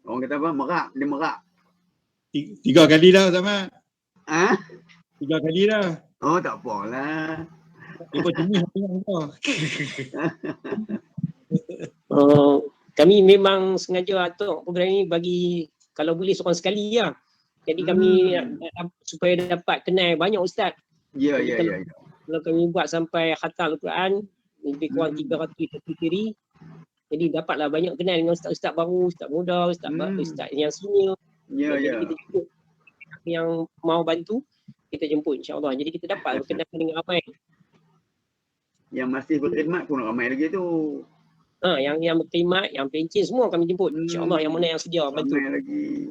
Orang kata apa? Merak. Dia merak. 3 kali dah Ustaz. Ha? 3 kali dah. Oh, tak apalah. Dia pun jenis kau. Kami memang sengaja atur program ni bagi kalau boleh seorang sekali lah. Jadi kami supaya dapat kenal banyak ustaz. Ya. Kalau kami buat sampai khatam Al-Quran lebih kurang 300 kiri. Jadi dapatlah banyak kenal dengan ustaz-ustaz baru, ustaz muda, ustaz yang senior. Jadi kita jemput yang mau bantu, kita jemput insya-Allah. Jadi kita dapat berkenal dengan ramai. Yang masih berkhidmat pun ramai lagi tu. Yang berkhidmat, yang pencen semua kami jemput. InsyaAllah yang mana yang sedia bantu. Ramai lagi.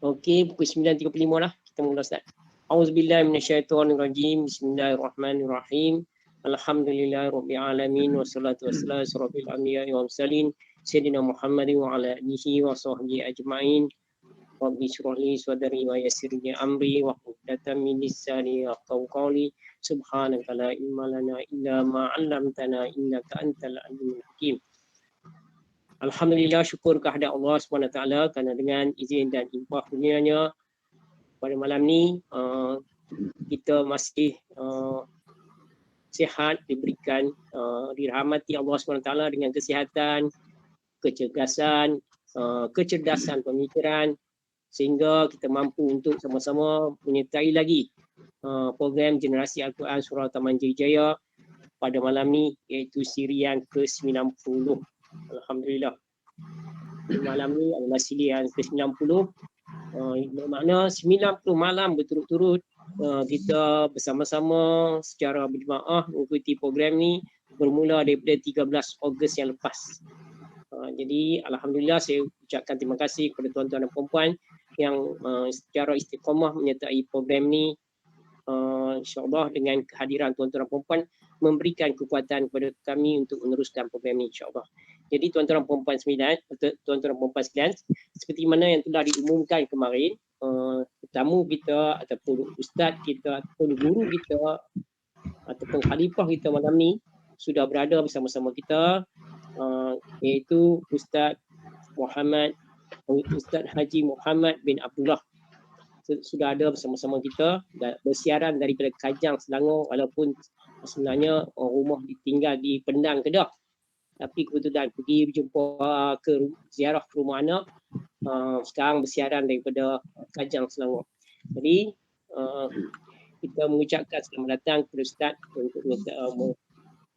Okey, pukul 9.35 lah. Kita mula start. Auzubillahi minasyaitonirrajim. Bismillahirrahmanirrahim. Alhamdulillahirrabbilalamin. Wassalatu wassalamu ala asyrafil anbiya'i wal mursalin. Sayyidina Muhammadin wa ala alihi wa sahbihi ajma'in. Rabbi shrah li sadri wa yassir li amri wa hlul min lisani yafqahu qawli. Subhanaka la ilma lana illa ma 'allamtana innaka antal alimul hakim. Alhamdulillah, syukur kehadirat Allah SWT kerana dengan izin dan limpah kurnianya pada malam ni kita masih sihat, diberikan dirahmati Allah SWT dengan kesihatan, kecergasan, kecerdasan pemikiran sehingga kita mampu untuk sama-sama menyertai lagi program Generasi Al-Quran Surau Taman Jaya pada malam ni, iaitu siri yang ke-90. Alhamdulillah. Malam ni adalah siri yang ke-90. Bermakna 90 malam berturut-turut kita bersama-sama secara berjemaah mengikuti program ni bermula daripada 13 Ogos yang lepas. Jadi Alhamdulillah saya ucapkan terima kasih kepada tuan-tuan dan puan-puan yang secara istiqamah menyertai program ni. InsyaAllah dengan kehadiran tuan-tuan dan puan-puan memberikan kekuatan kepada kami untuk meneruskan program ini insyaAllah. Jadi tuan-tuan dan puan-puan sekalian, seperti mana yang telah diumumkan kemarin, tetamu kita ataupun ustaz kita ataupun guru kita ataupun khalifah kita malam ni sudah berada bersama-sama kita, iaitu Ustaz Haji Muhammad bin Abdullah sudah ada bersama-sama kita dan bersiaran daripada Kajang, Selangor, walaupun sebenarnya rumah ditinggal di Pendang, Kedah. Tapi kebetulan pergi berjumpa ke ziarah ke rumah anak, sekarang bersiaran daripada Kajang, Selangor. Jadi kita mengucapkan selamat datang kepada Ustaz untuk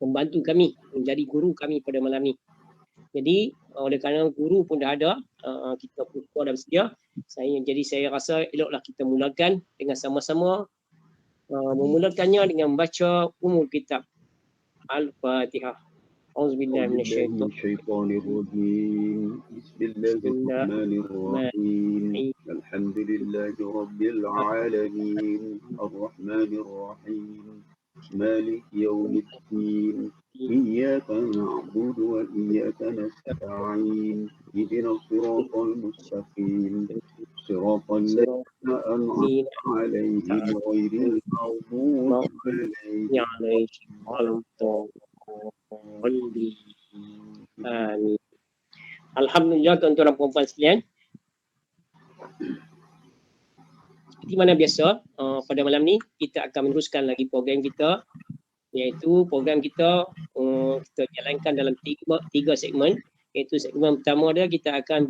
membantu kami menjadi guru kami pada malam ni. Jadi oleh kerana guru pun dah ada, kita pukul dah bersedia. Jadi saya rasa eloklah kita mulakan dengan sama-sama memulakannya dengan membaca umul kitab Al-Fatihah. Auzubillahi minasyaitonirrajim. Bismillahirrahmanirrahim. Alhamdulillahirabbil alamin. Arrahmanirrahim. مالك يوم الدين إياك نعبد وإياك نستعين اهدنا الصراط المستقيم صراط الذين أنعمت عليهم غير المغضوب عليهم ولا الضالين. Amin. Alhamdulillah tuan-tuan dan puan-puan sekalian. Seperti mana biasa, pada malam ni kita akan meneruskan lagi program kita, iaitu program kita kita jalankan dalam tiga segmen. Iaitu segmen pertama dia kita akan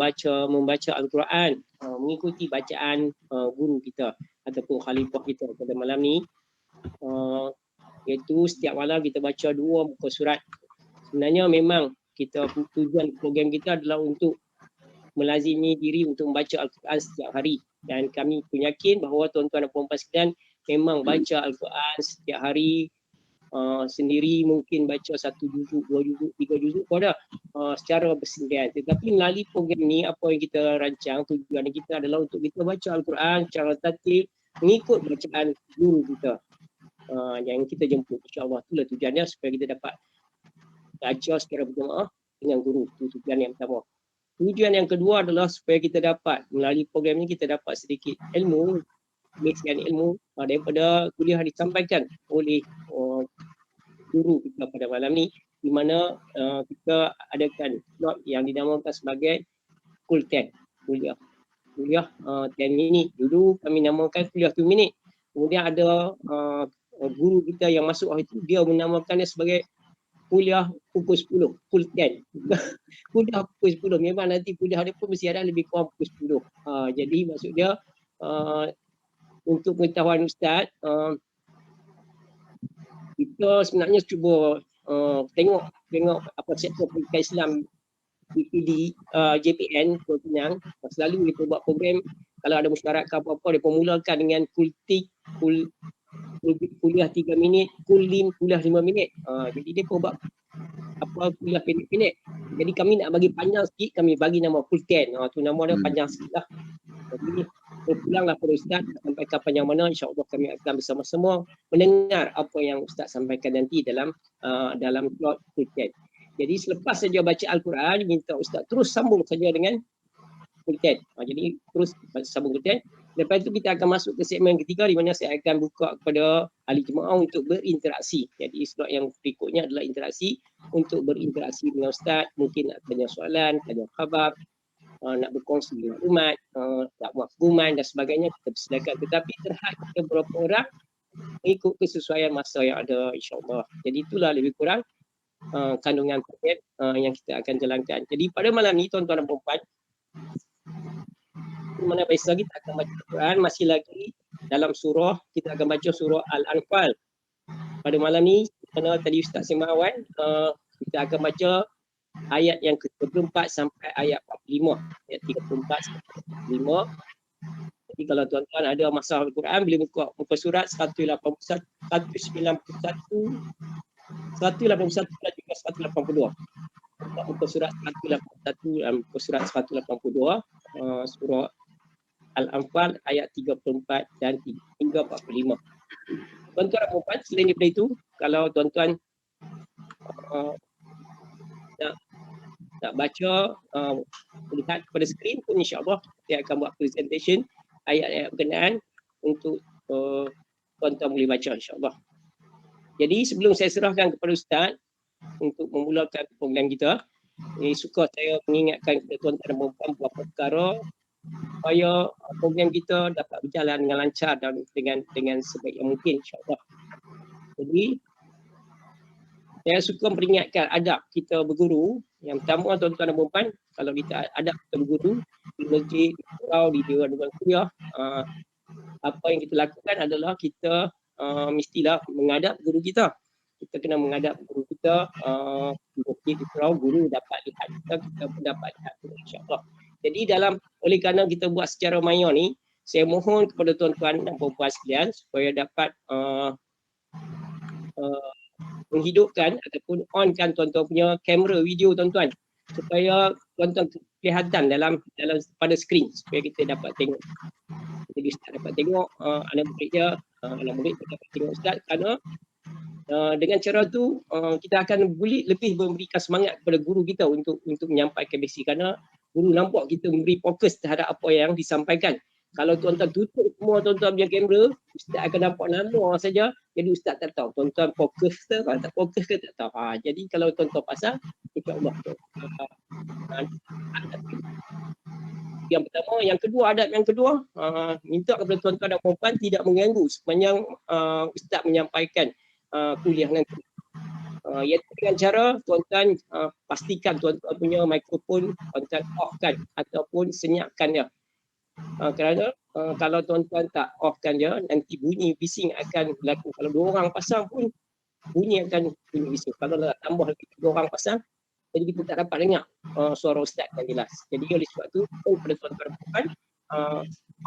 membaca Al-Quran, mengikuti bacaan guru kita ataupun khalifah kita pada malam ni. Iaitu setiap malam kita baca 2 muka surat. Sebenarnya memang tujuan program kita adalah untuk melazimi diri untuk membaca Al-Quran setiap hari. Dan kami pun yakin bahawa tuan-tuan dan puan-puan sekalian memang baca Al-Quran setiap hari sendiri, mungkin baca 1 juzuk, 2 juzuk, 3 juzuk pun dah secara bersendirian. Tetapi melalui program ni, apa yang kita rancang, tujuan kita adalah untuk kita baca Al-Quran secara tertib mengikut bacaan guru kita yang kita jemput. InsyaAllah itulah tujuannya, supaya kita dapat baca secara berjemaah dengan guru. Itu tujuan yang pertama. Tujuan yang kedua adalah supaya kita dapat, melalui program ini kita dapat sedikit ilmu, basic ilmu daripada kuliah disampaikan oleh guru kita pada malam ni. di mana kita adakan slot yang dinamakan sebagai full 10 kuliah 10 minit. Dulu kami namakan kuliah 2 minit. Kemudian ada guru kita yang masuk hari itu, dia menamakannya sebagai kuliah pukul 10, full 10. Kuliah pukul 10. Memang nanti kuliah dia pun mesti ada lebih kurang pukul 10. Jadi maksud dia untuk pengetahuan Ustaz, kita sebenarnya cuba tengok apa sektor pendidikan Islam di JPN Pulau Pinang. Selalu kita buat program, kalau ada masyarakat apa-apa, dia mulakan dengan kuliah 3 minit, kuliah 5 minit. Jadi dia buat apa kuliah pendek-pendek. Jadi kami nak bagi panjang sikit, kami bagi nama full 10. Tu nama dia panjang sikit lah. Jadi berpulanglah pada Ustaz sampaikan panjang mana, insya-Allah kami akan bersama-sama mendengar apa yang Ustaz sampaikan nanti dalam slot full 10. Jadi selepas saja baca Al-Quran, minta Ustaz terus sambung saja dengan full 10. Jadi terus sambung full 10. Lepas itu kita akan masuk ke segmen ketiga di mana saya akan buka kepada ahli jemaah untuk berinteraksi. Jadi slot yang berikutnya adalah interaksi, untuk berinteraksi dengan Ustaz. Mungkin nak tanya soalan, tanya khabar, nak berkongsi maklumat, nak buat hukuman dan sebagainya, kita persilakan. Tetapi terhad kepada beberapa orang mengikut kesesuaian masa yang ada, insya-Allah. Jadi itulah lebih kurang kandungan konten yang kita akan jalankan. Jadi pada malam ni tuan-tuan dan puan-puan, mana biasa kita akan baca Al-Quran, masih lagi dalam surah, kita akan baca surah Al-Anfal. Pada malam ni, kerana tadi Ustaz Semawan, kita akan baca ayat yang ke-34 sampai ayat 45. Ayat 34 sampai 45. Jadi kalau tuan-tuan ada masalah Al-Quran, boleh buka muka surat 191 dan juga 182. Muka surat 181 dan muka surat 182, surah Al-Anfal ayat 34 dan hingga 45. Tuan-tuan dan puan-puan, selain daripada itu, kalau tuan-tuan nak baca, lihat kepada skrin pun, insya-Allah saya akan buat presentation ayat-ayat berkenaan untuk tuan-tuan boleh baca, insya-Allah. Jadi sebelum saya serahkan kepada Ustaz untuk memulakan program kita, suka saya mengingatkan kepada tuan-tuan dan puan-puan beberapa perkara supaya program kita dapat berjalan dengan lancar dan dengan sebaik yang mungkin, insya-Allah. Jadi saya suka memperingatkan adab kita berguru. Yang pertama, tuan-tuan dan puan-puan, kalau kita adab kita berguru di masjid, di surau, di dewan kuliah, apa yang kita lakukan adalah kita mestilah mengadap guru kita. Kita kena mengadap guru kita, di masjid, di surau, guru dapat lihat kita, kita pun dapat lihat guru, insya-Allah. Jadi oleh kerana kita buat secara maya ni, saya mohon kepada tuan-tuan dan puan-puan sekalian supaya dapat menghidupkan ataupun onkan tuan-tuan punya kamera video tuan-tuan, supaya tuan-tuan kelihatan dalam pada skrin, supaya kita dapat tengok. Jadi Ustaz dapat tengok anak murid dia, anak murid dapat tengok Ustaz, kerana dengan cara tu kita akan boleh lebih memberikan semangat kepada guru kita untuk menyampaikan basic, kerana guru nampak kita memberi fokus terhadap apa yang disampaikan. Kalau tuan-tuan tutup semua tuan-tuan punya kamera, Ustaz akan nampak nama saja. Jadi Ustaz tak tahu tuan-tuan fokus ke atau tak fokus ke, tak tahu. Jadi kalau tuan-tuan pasang, insya-Allah. Yang pertama, yang kedua, adab yang kedua, minta kepada tuan-tuan dan puan-puan tidak mengganggu sepanjang Ustaz menyampaikan kuliah nanti. Iaitu dengan cara tuan-tuan pastikan tuan-tuan punya mikrofon tuan-tuan off-kan ataupun senyapkan dia. Kerana kalau tuan-tuan tak off-kan dia, nanti bunyi bising akan berlaku. Kalau 2 orang pasang pun bunyi akan bunyi bising. Kalau tambah lagi 2 orang pasang, jadi kita tak dapat dengar suara Ustaz yang jelas. Jadi oleh sebab tu, kepada tuan-tuan dan puan-puan,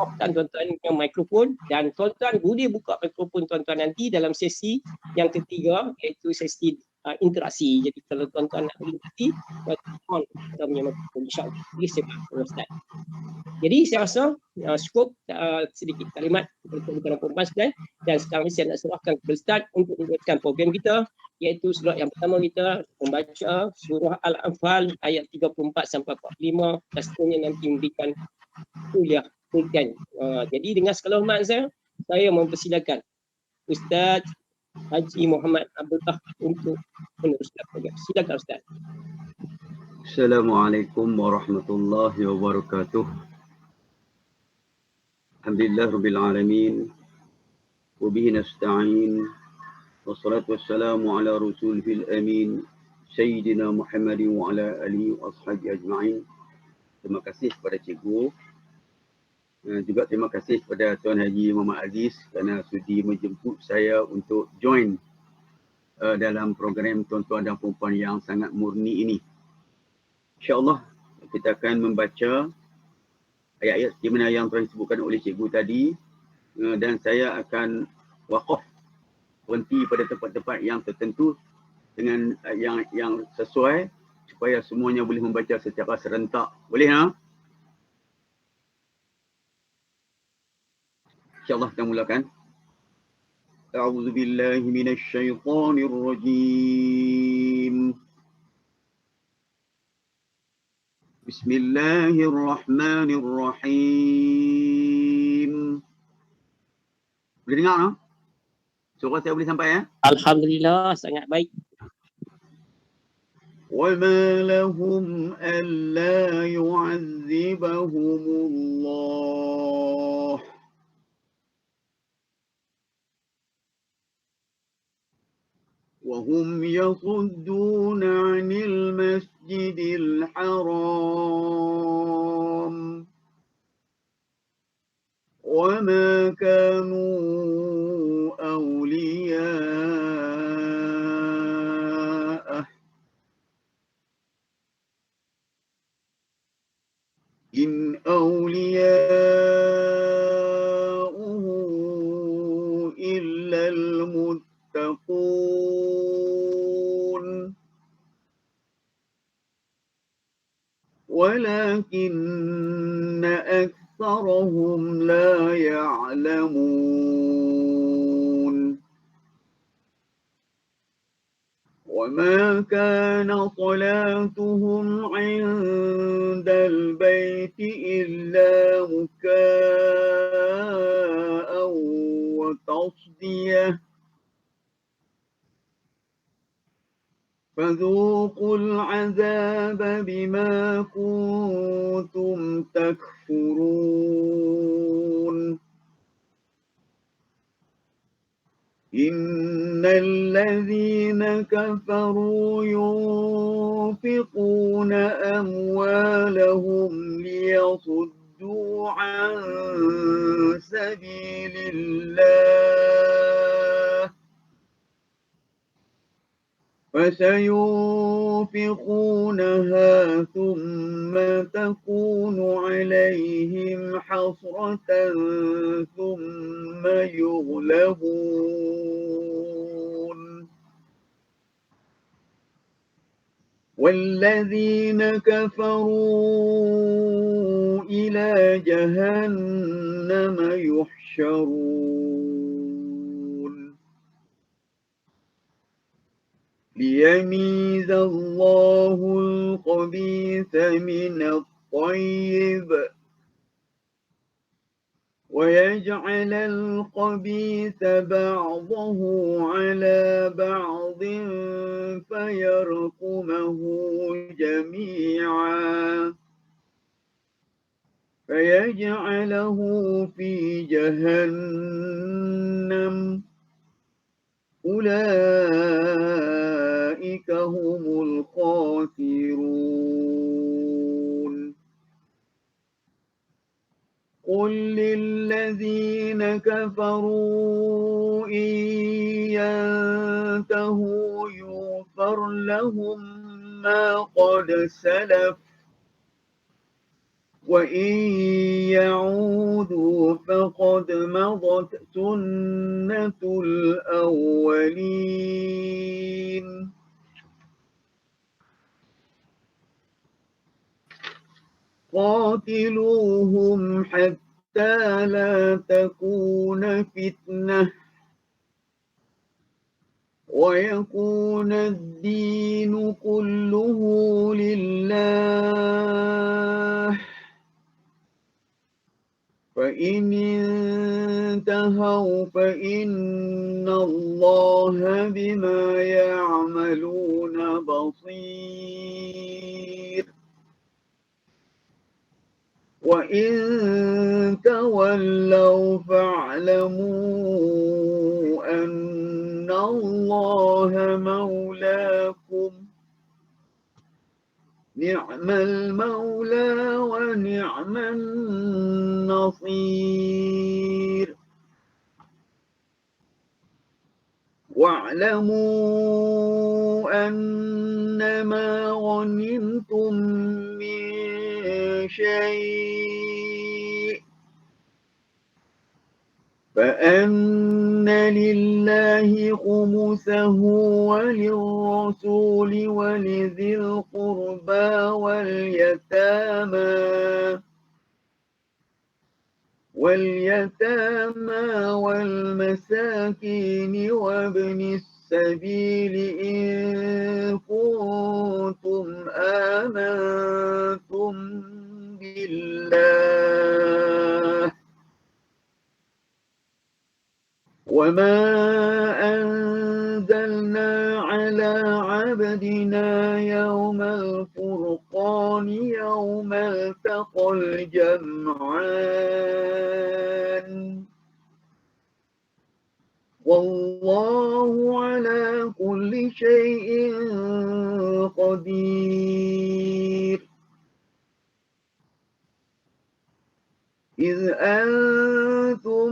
off-kan tuan-tuan punya mikrofon, dan tuan-tuan boleh buka mikrofon tuan-tuan nanti dalam sesi yang ketiga, iaitu sesi interaksi. Jadi kalau tuan-tuan nak berinteraksi, tuan-tuan on kita punya mikrofon, insya-Allah. Boleh sebab Ustaz. Jadi saya rasa cukup sedikit kalimat kepada tuan-tuan dan puan-puan sekalian, dan sekarang ini saya nak serahkan kepada Ustaz untuk meneruskan program kita, iaitu slot yang pertama kita membaca surah Al-Anfal ayat 34 sampai 45, dan seterusnya nanti memberikan kuliah Quran. Jadi dengan segala hormat saya mempersilakan Ustaz Haji Muhammad Abdullah untuk meneruskan program. Silakan Ustaz. Assalamualaikum warahmatullahi wabarakatuh. Alhamdulillah rabbil alamin. Wa bihi nasta'in. Wassalatu wassalamu ala rasulil amin. Sayyidina Muhammad wa ala alihi wa ashabihi ajma'in. Terima kasih kepada cikgu. Juga terima kasih kepada Tuan Haji Muhammad Aziz kerana sudi menjemput saya untuk join dalam program tuan-tuan dan puan-puan yang sangat murni ini. InsyaAllah kita akan membaca ayat-ayat seperti mana yang telah disebutkan oleh cikgu tadi, dan saya akan waqaf, berhenti pada tempat-tempat yang tertentu dengan yang sesuai supaya semuanya boleh membaca secara serentak. Boleh ha? InsyaAllah kita mulakan. A'udzu billahi minasy syaithanir rajim. Bismillahirrahmanirrahim. Boleh dengar tak? Suara saya boleh sampai ya? Alhamdulillah, sangat baik. وَمَا لَهُمْ أَلَّا يُعَذِّبَهُمُ اللَّهُ وَهُمْ يَصُدُّونَ عَنِ الْمَسْجِدِ الْحَرَامِ وَمَا كَانُوا أَوْلِيَاءَهُ إِنْ أَوْلِيَاؤُهُ إِلَّا الْمُتَّقُونَ وَلَكِنَّ أَكْثَرَهُمْ لَا يَعْلَمُونَ وَمَا كَانَ صَلَاتُهُمْ عِندَ الْبَيْتِ إِلَّا مُكَاءً وَتَصْدِيَةً فَذُوقُوا الْعَذَابَ بِمَا كُنتُمْ تَكْفُرُونَ إِنَّ الَّذِينَ كَفَرُوا يُنْفِقُونَ أَمْوَالَهُمْ لِيَصُدُّوا عَنْ سَبِيلِ اللَّهِ فَسَيُنْفِقُونَهَا ثُمَّ تَكُونُ عَلَيْهِمْ حَسْرَةً ثُمَّ يُغْلَبُونَ وَالَّذِينَ كَفَرُوا إِلَى جَهَنَّمَ يُحْشَرُونَ لِيَمِيزَ اللَّهُ الْخَبِيثَ مِنَ الطَّيِّبِ وَيَجْعَلَ الْخَبِيثَ بَعْضَهُ عَلَى بَعْضٍ فَيَرْكُمَهُ جَمِيعًا فَيَجْعَلَهُ فِي جَهَنَّمَ أُولَئِكَ هُمُ الْخَاسِرُونَ قُل لِّلَّذِينَ كَفَرُوا إِن يَنتَهُوا يُغْفَرْ لَهُم مَّا قَدْ سَلَفَ وَإِن يَعُودُوا فَقَدْ مَضَتْ سُنَّةُ الْأَوَّلِينَ قَاتِلُوهُمْ حَتَّى لَا تَكُونَ فِتْنَةٌ وَيَكُونَ الدِّينُ كُلُّهُ لِلَّهِ فَإِنِ انتهوا فإن الله بما يعملون بصير وإن تولوا فاعلموا أن الله مولاكم نعم المولى ونعم النصير واعلموا أنما غنمتم من شيء فأن لله خمسه وللرسول ولذي القربى واليتامى والمساكين وابن السبيل إن كنتم آمنتم بالله وما أنزلنا على عبدنا يوم الفرقان يوم التقى الجمعان والله على كل شيء قدير إذ أنتم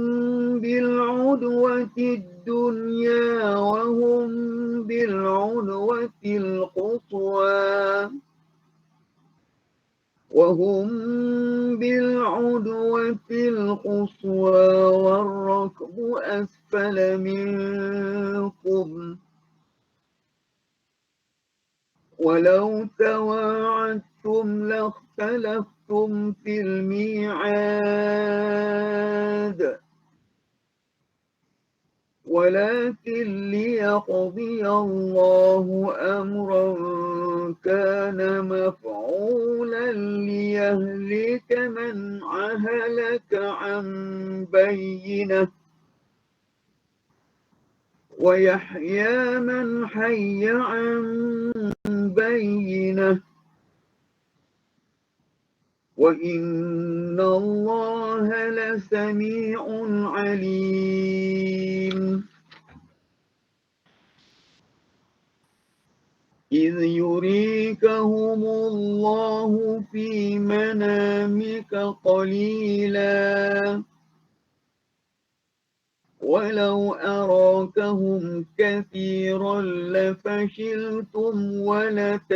بالعدوة الدنيا وهم بالعدوة القصوى والركب أسفل منكم ولو تواعدتم لاختلفتم في الميعاد ولكن ليقضي الله أمرا كان مفعولا ليهلك من هلك عن بينة ويحيى من حي عن بينة وإن الله لسميع عليم إذ يريكهم الله في منامك قليلا ولو أراكهم كثيرا لفشلتم ولتنازعتم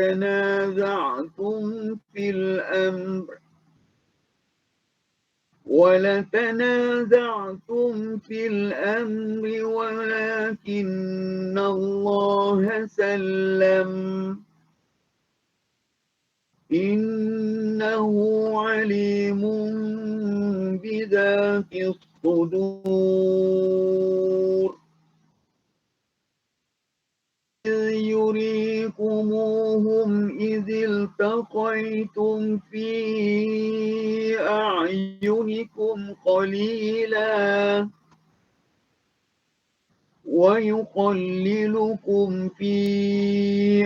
في الأمر ولكن الله سلم إنه عليم بذات الصدور إذ يريكموهم إذ التقيتم في أعينكم قليلا ويقللكم في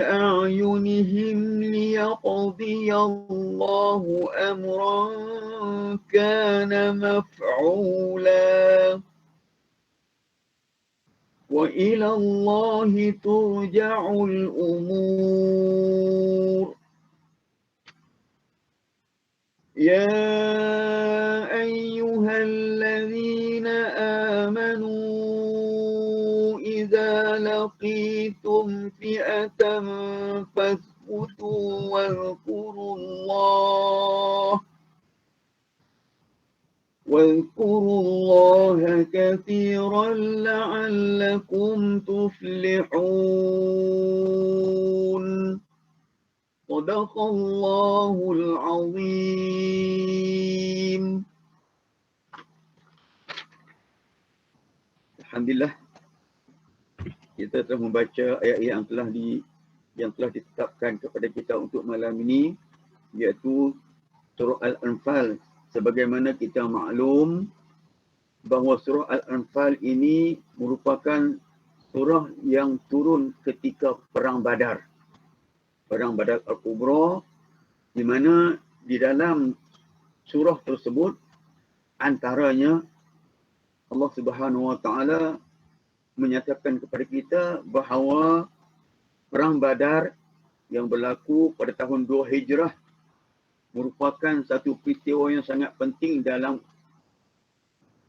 أعينهم ليقضي الله أمرا كان مفعولا وإلى الله ترجع الأمور يا أيها الذين آمنوا إذا لقيتم فئة فاثبتوا واذكروا الله كثيرا لعلكم تفلحون صدق الله العظيم. Alhamdulillah, kita telah membaca ayat-ayat yang telah ditetapkan kepada kita untuk malam ini, iaitu surah Al-Anfal. Sebagaimana kita maklum, bahawa surah Al-Anfal ini merupakan surah yang turun ketika Perang Badar. Perang Badar Al-Kubra, di mana di dalam surah tersebut antaranya Allah Subhanahu Wa Taala menyatakan kepada kita bahawa Perang Badar yang berlaku pada tahun 2 Hijrah merupakan satu peristiwa yang sangat penting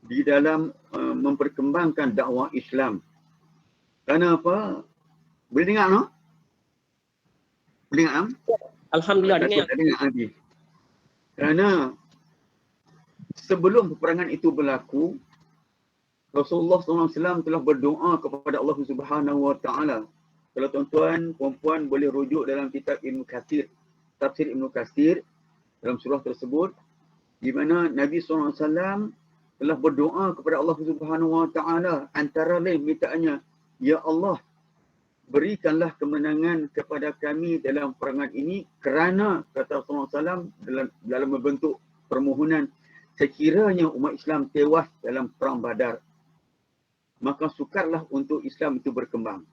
di dalam memperkembangkan dakwah Islam. Kerana apa? Boleh dengar no? Boleh dengar? Alhamdulillah dengan Dengar lagi. Kerana sebelum peperangan itu berlaku, Rasulullah SAW telah berdoa kepada Allah Subhanahu Wa Taala. Kalau tuan-tuan, puan-puan boleh rujuk dalam kitab Ibn Katsir, tafsir Ibn Katsir dalam surah tersebut, di mana Nabi SAW telah berdoa kepada Allah Subhanahu Wa Taala, antara lain mintaannya, ya Allah, berikanlah kemenangan kepada kami dalam perangan ini, kerana kata Rasulullah SAW dalam membentuk permohonan, sekiranya umat Islam tewas dalam perang Badar, maka sukarlah untuk Islam itu berkembang.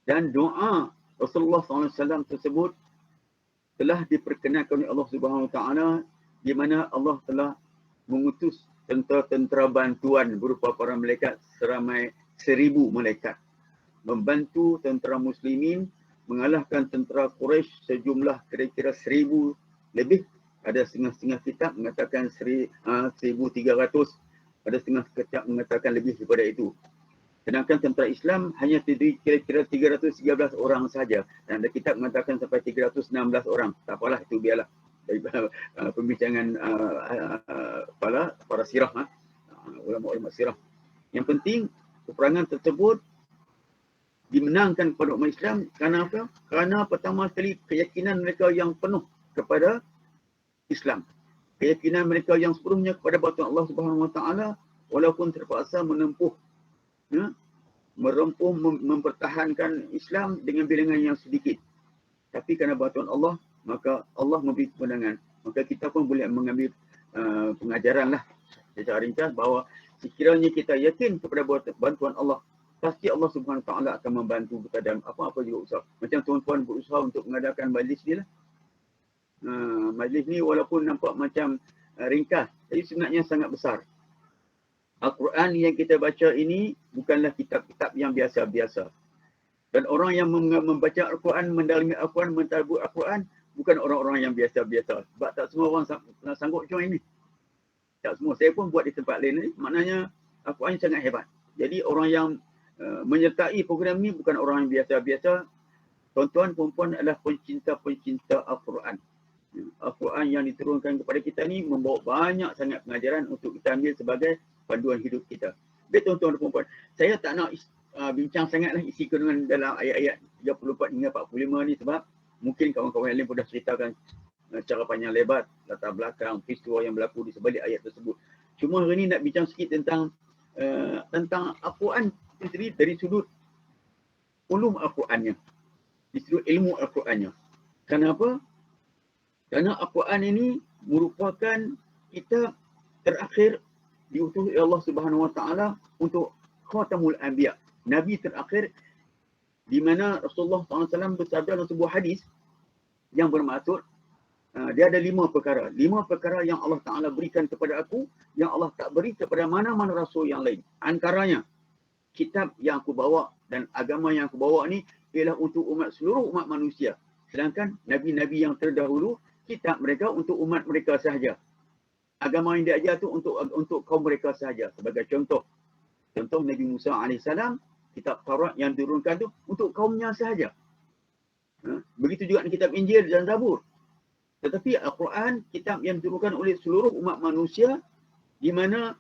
Dan doa Rasulullah SAW tersebut telah diperkenankan oleh Allah Subhanahu Wa Taala, di mana Allah telah mengutus tentera-tentera bantuan berupa para malaikat seramai 1000 malaikat membantu tentera muslimin mengalahkan tentera Quraisy sejumlah kira-kira 1000 lebih. Ada setengah-setengah kitab mengatakan 1300, ada setengah kitab mengatakan lebih daripada itu. Sedangkan tentera Islam hanya terdiri kira-kira 313 orang saja. Dan ada kitab mengatakan sampai 316 orang. Tak apalah, itu biarlah daripada pembincangan para sirah, ulama-ulama sirah. Yang penting, peperangan tersebut dimenangkan kepada umat Islam. Kerana apa? Kerana pertama sekali keyakinan mereka yang penuh kepada Islam. Keyakinan mereka yang sepenuhnya kepada bantuan Allah Subhanahu Wa Taala, walaupun terpaksa mempertahankan Islam dengan bilangan yang sedikit. Tapi kerana bantuan Allah, maka Allah memberi kemenangan. Maka kita pun boleh mengambil pengajaran lah secara ringkas bahawa sekiranya kita yakin kepada bantuan Allah, pasti Allah Subhanahu Wa Taala akan membantu kita dalam apa-apa juga usaha. Macam tuan-tuan berusaha untuk mengadakan majlis ni lah. Majlis ni walaupun nampak macam ringkas, tapi sebenarnya sangat besar. Al-Quran yang kita baca ini bukanlah kitab-kitab yang biasa-biasa. Dan orang yang membaca Al-Quran, mendalami Al-Quran, mentadabur Al-Quran, bukan orang-orang yang biasa-biasa. Sebab tak semua orang sanggup join ni. Tak semua. Saya pun buat di tempat lain ni. Maknanya Al-Quran sangat hebat. Jadi orang yang menyertai program ni bukan orang yang biasa-biasa. Tuan-tuan, perempuan adalah pencinta-pencinta Al-Quran. Al-Quran yang diturunkan kepada kita ni membawa banyak sangat pengajaran untuk kita ambil sebagai panduan hidup kita. Baik tuan-tuan dan puan-puan, saya tak nak bincang sangatlah isi kandungan dalam ayat-ayat 34 hingga 45 ni, sebab mungkin kawan-kawan yang lain pun dah ceritakan secara panjang lebar latar belakang peristiwa yang berlaku di sebalik ayat tersebut. Cuma hari ni nak bincang sikit tentang Al-Quran sendiri dari sudut ulum Al-Qurannya, di sudut ilmu Al-Qurannya. Kenapa? Kerana Al-Quran ini merupakan kitab terakhir diutus oleh Allah Subhanahu Wa Taala untuk khatamul anbiya, nabi terakhir, di mana Rasulullah SAW bersabda dalam sebuah hadis yang bermaksud dia ada 5 perkara. 5 perkara yang Allah Ta'ala berikan kepada aku, yang Allah tak beri kepada mana-mana rasul yang lain. Antaranya, kitab yang aku bawa dan agama yang aku bawa ni ialah untuk seluruh umat manusia. Sedangkan Nabi-Nabi yang terdahulu, kitab mereka untuk umat mereka sahaja. Agama yang diajar tu untuk kaum mereka sahaja. Sebagai contoh Nabi Musa AS, kitab Taurat yang diturunkan tu untuk kaumnya sahaja. Begitu juga kitab Injil dan Zabur. Tetapi Al-Quran, kitab yang diturunkan oleh seluruh umat manusia, di mana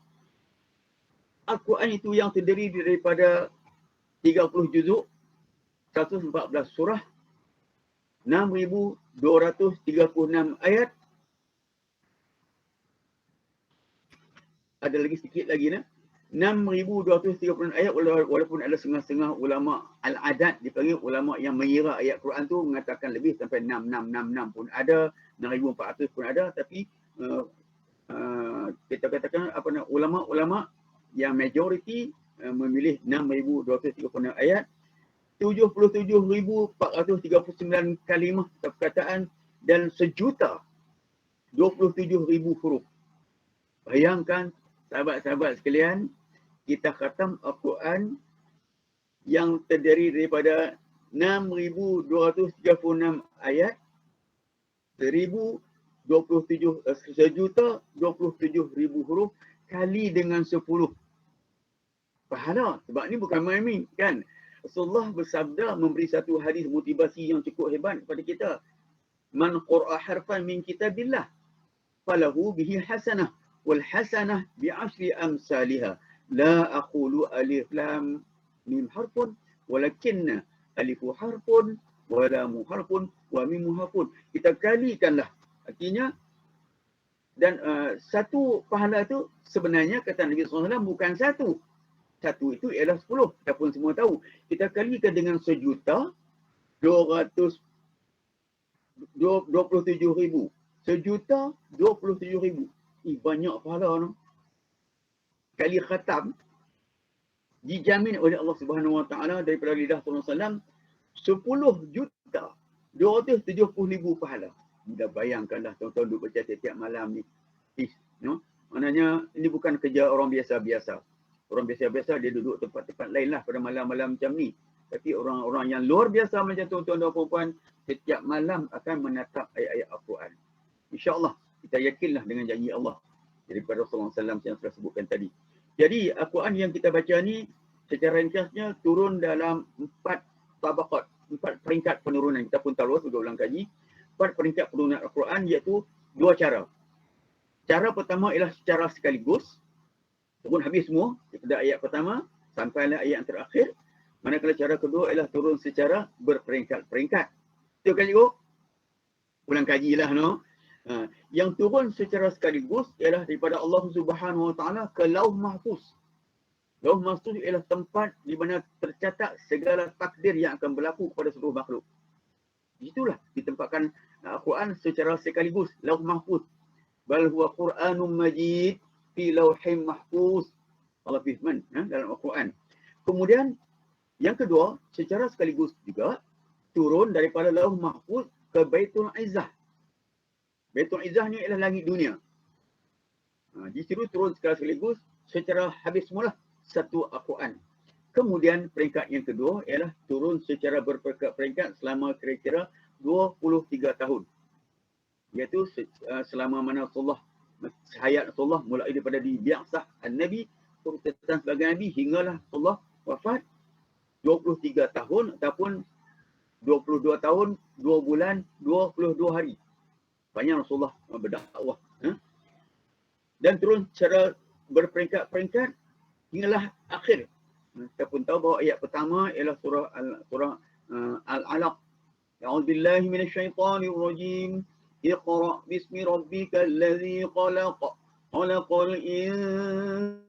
Al-Quran itu yang terdiri daripada 30 juzuk, 114 surah, 6,236 ayat. Ada lagi sikit lagi nah. 6,236 ayat, walaupun ada setengah-setengah ulama al-adat dipanggil ulama yang mengira ayat Quran tu mengatakan lebih, sampai 6,666 pun ada, 6,400 pun ada, tapi kita katakan ulama-ulama yang majoriti memilih 6,236 ayat, 77,439 kalimah atau perkataan dan 1,027,000 huruf. Bayangkan sahabat-sahabat sekalian, kita khatam Al-Quran yang terdiri daripada 6,236 ayat, 1,027,000 huruf kali dengan 10 pahala. Sebab ni bukan main-main kan. Rasulullah bersabda memberi satu hadis motivasi yang cukup hebat kepada kita. Man qara'a harfan min kitabillah falahu bihi hasanah wal hasanah bi 'ashri amsalha. La aqulu alif lam mim harfun walakinna alifu harfun wa lamu harfun wa mimu harfun. Kita kalikanlah. Artinya dan satu pahala tu sebenarnya kata Nabi SAW bukan satu. Satu itu ialah 10. Kita pun semua tahu. Kita kalikan dengan 1,227,000. 1,027,000. Banyak pahala no. Kali khatam dijamin oleh Allah Subhanahu Wa Taala daripada lidah Rasulullah SAW 10,270,000 pahala. Dah bayangkanlah tuan-tuan duduk baca setiap malam ni. No? Maknanya ini bukan kerja orang biasa-biasa. Orang biasa-biasa dia duduk tempat-tempat lain lah pada malam-malam macam ni. Tapi orang-orang yang luar biasa macam tuan-tuan dan puan-puan setiap malam akan menatap ayat-ayat Al-Quran. InsyaAllah kita yakinlah dengan janji Allah daripada Rasulullah SAW yang saya sebutkan tadi. Jadi Al-Quran yang kita baca ni secara ringkasnya turun dalam 4 tabaqat, 4 peringkat penurunan. Kita pun tahu sudah ulang kaji. 4 peringkat penurunan Al-Quran iaitu 2 cara. Cara pertama ialah secara sekaligus. Turun habis semua daripada ayat pertama sampailah ayat yang terakhir. Manakala cara kedua ialah turun secara berperingkat-peringkat. Itu kan cikgu? Ulang kajilah no. Yang turun secara sekaligus ialah daripada Allah Subhanahu Wa Taala ke Lauh Mahfuz. Lauh Mahfuz ialah tempat di mana tercatat segala takdir yang akan berlaku kepada seluruh makhluk. Itulah ditempatkan Al-Quran secara sekaligus. Lauh Mahfuz. Bal huwa Quranun Majid fi lauhin mahfuz. Allah firman dalam Al-Quran. Kemudian yang kedua, secara sekaligus juga turun daripada Lauh Mahfuz ke Baitul Izzah. Baitul Izzah ni ialah langit dunia. Di situ turun secara sekaligus secara habis semula satu Al-Quran. Kemudian peringkat yang kedua ialah turun secara berperingkat selama kira-kira 23 tahun. Iaitu selama mana Rasulullah, hayat Rasulullah mulai daripada dibi'asah An-Nabi, ditetapkan sebagai Nabi hinggalah Rasulullah wafat 23 tahun ataupun 22 tahun, 2 bulan, 22 hari. Banyak Rasulullah berdakwah. Dan turun secara berperingkat-peringkat hinggalah akhir. Kita pun tahu bahawa ayat pertama ialah surah Al-Alaq. A'udzubillahi minasyaitonir rajim. Iqra' bismi rabbikal ladzi khalaq. Khalaqal insana.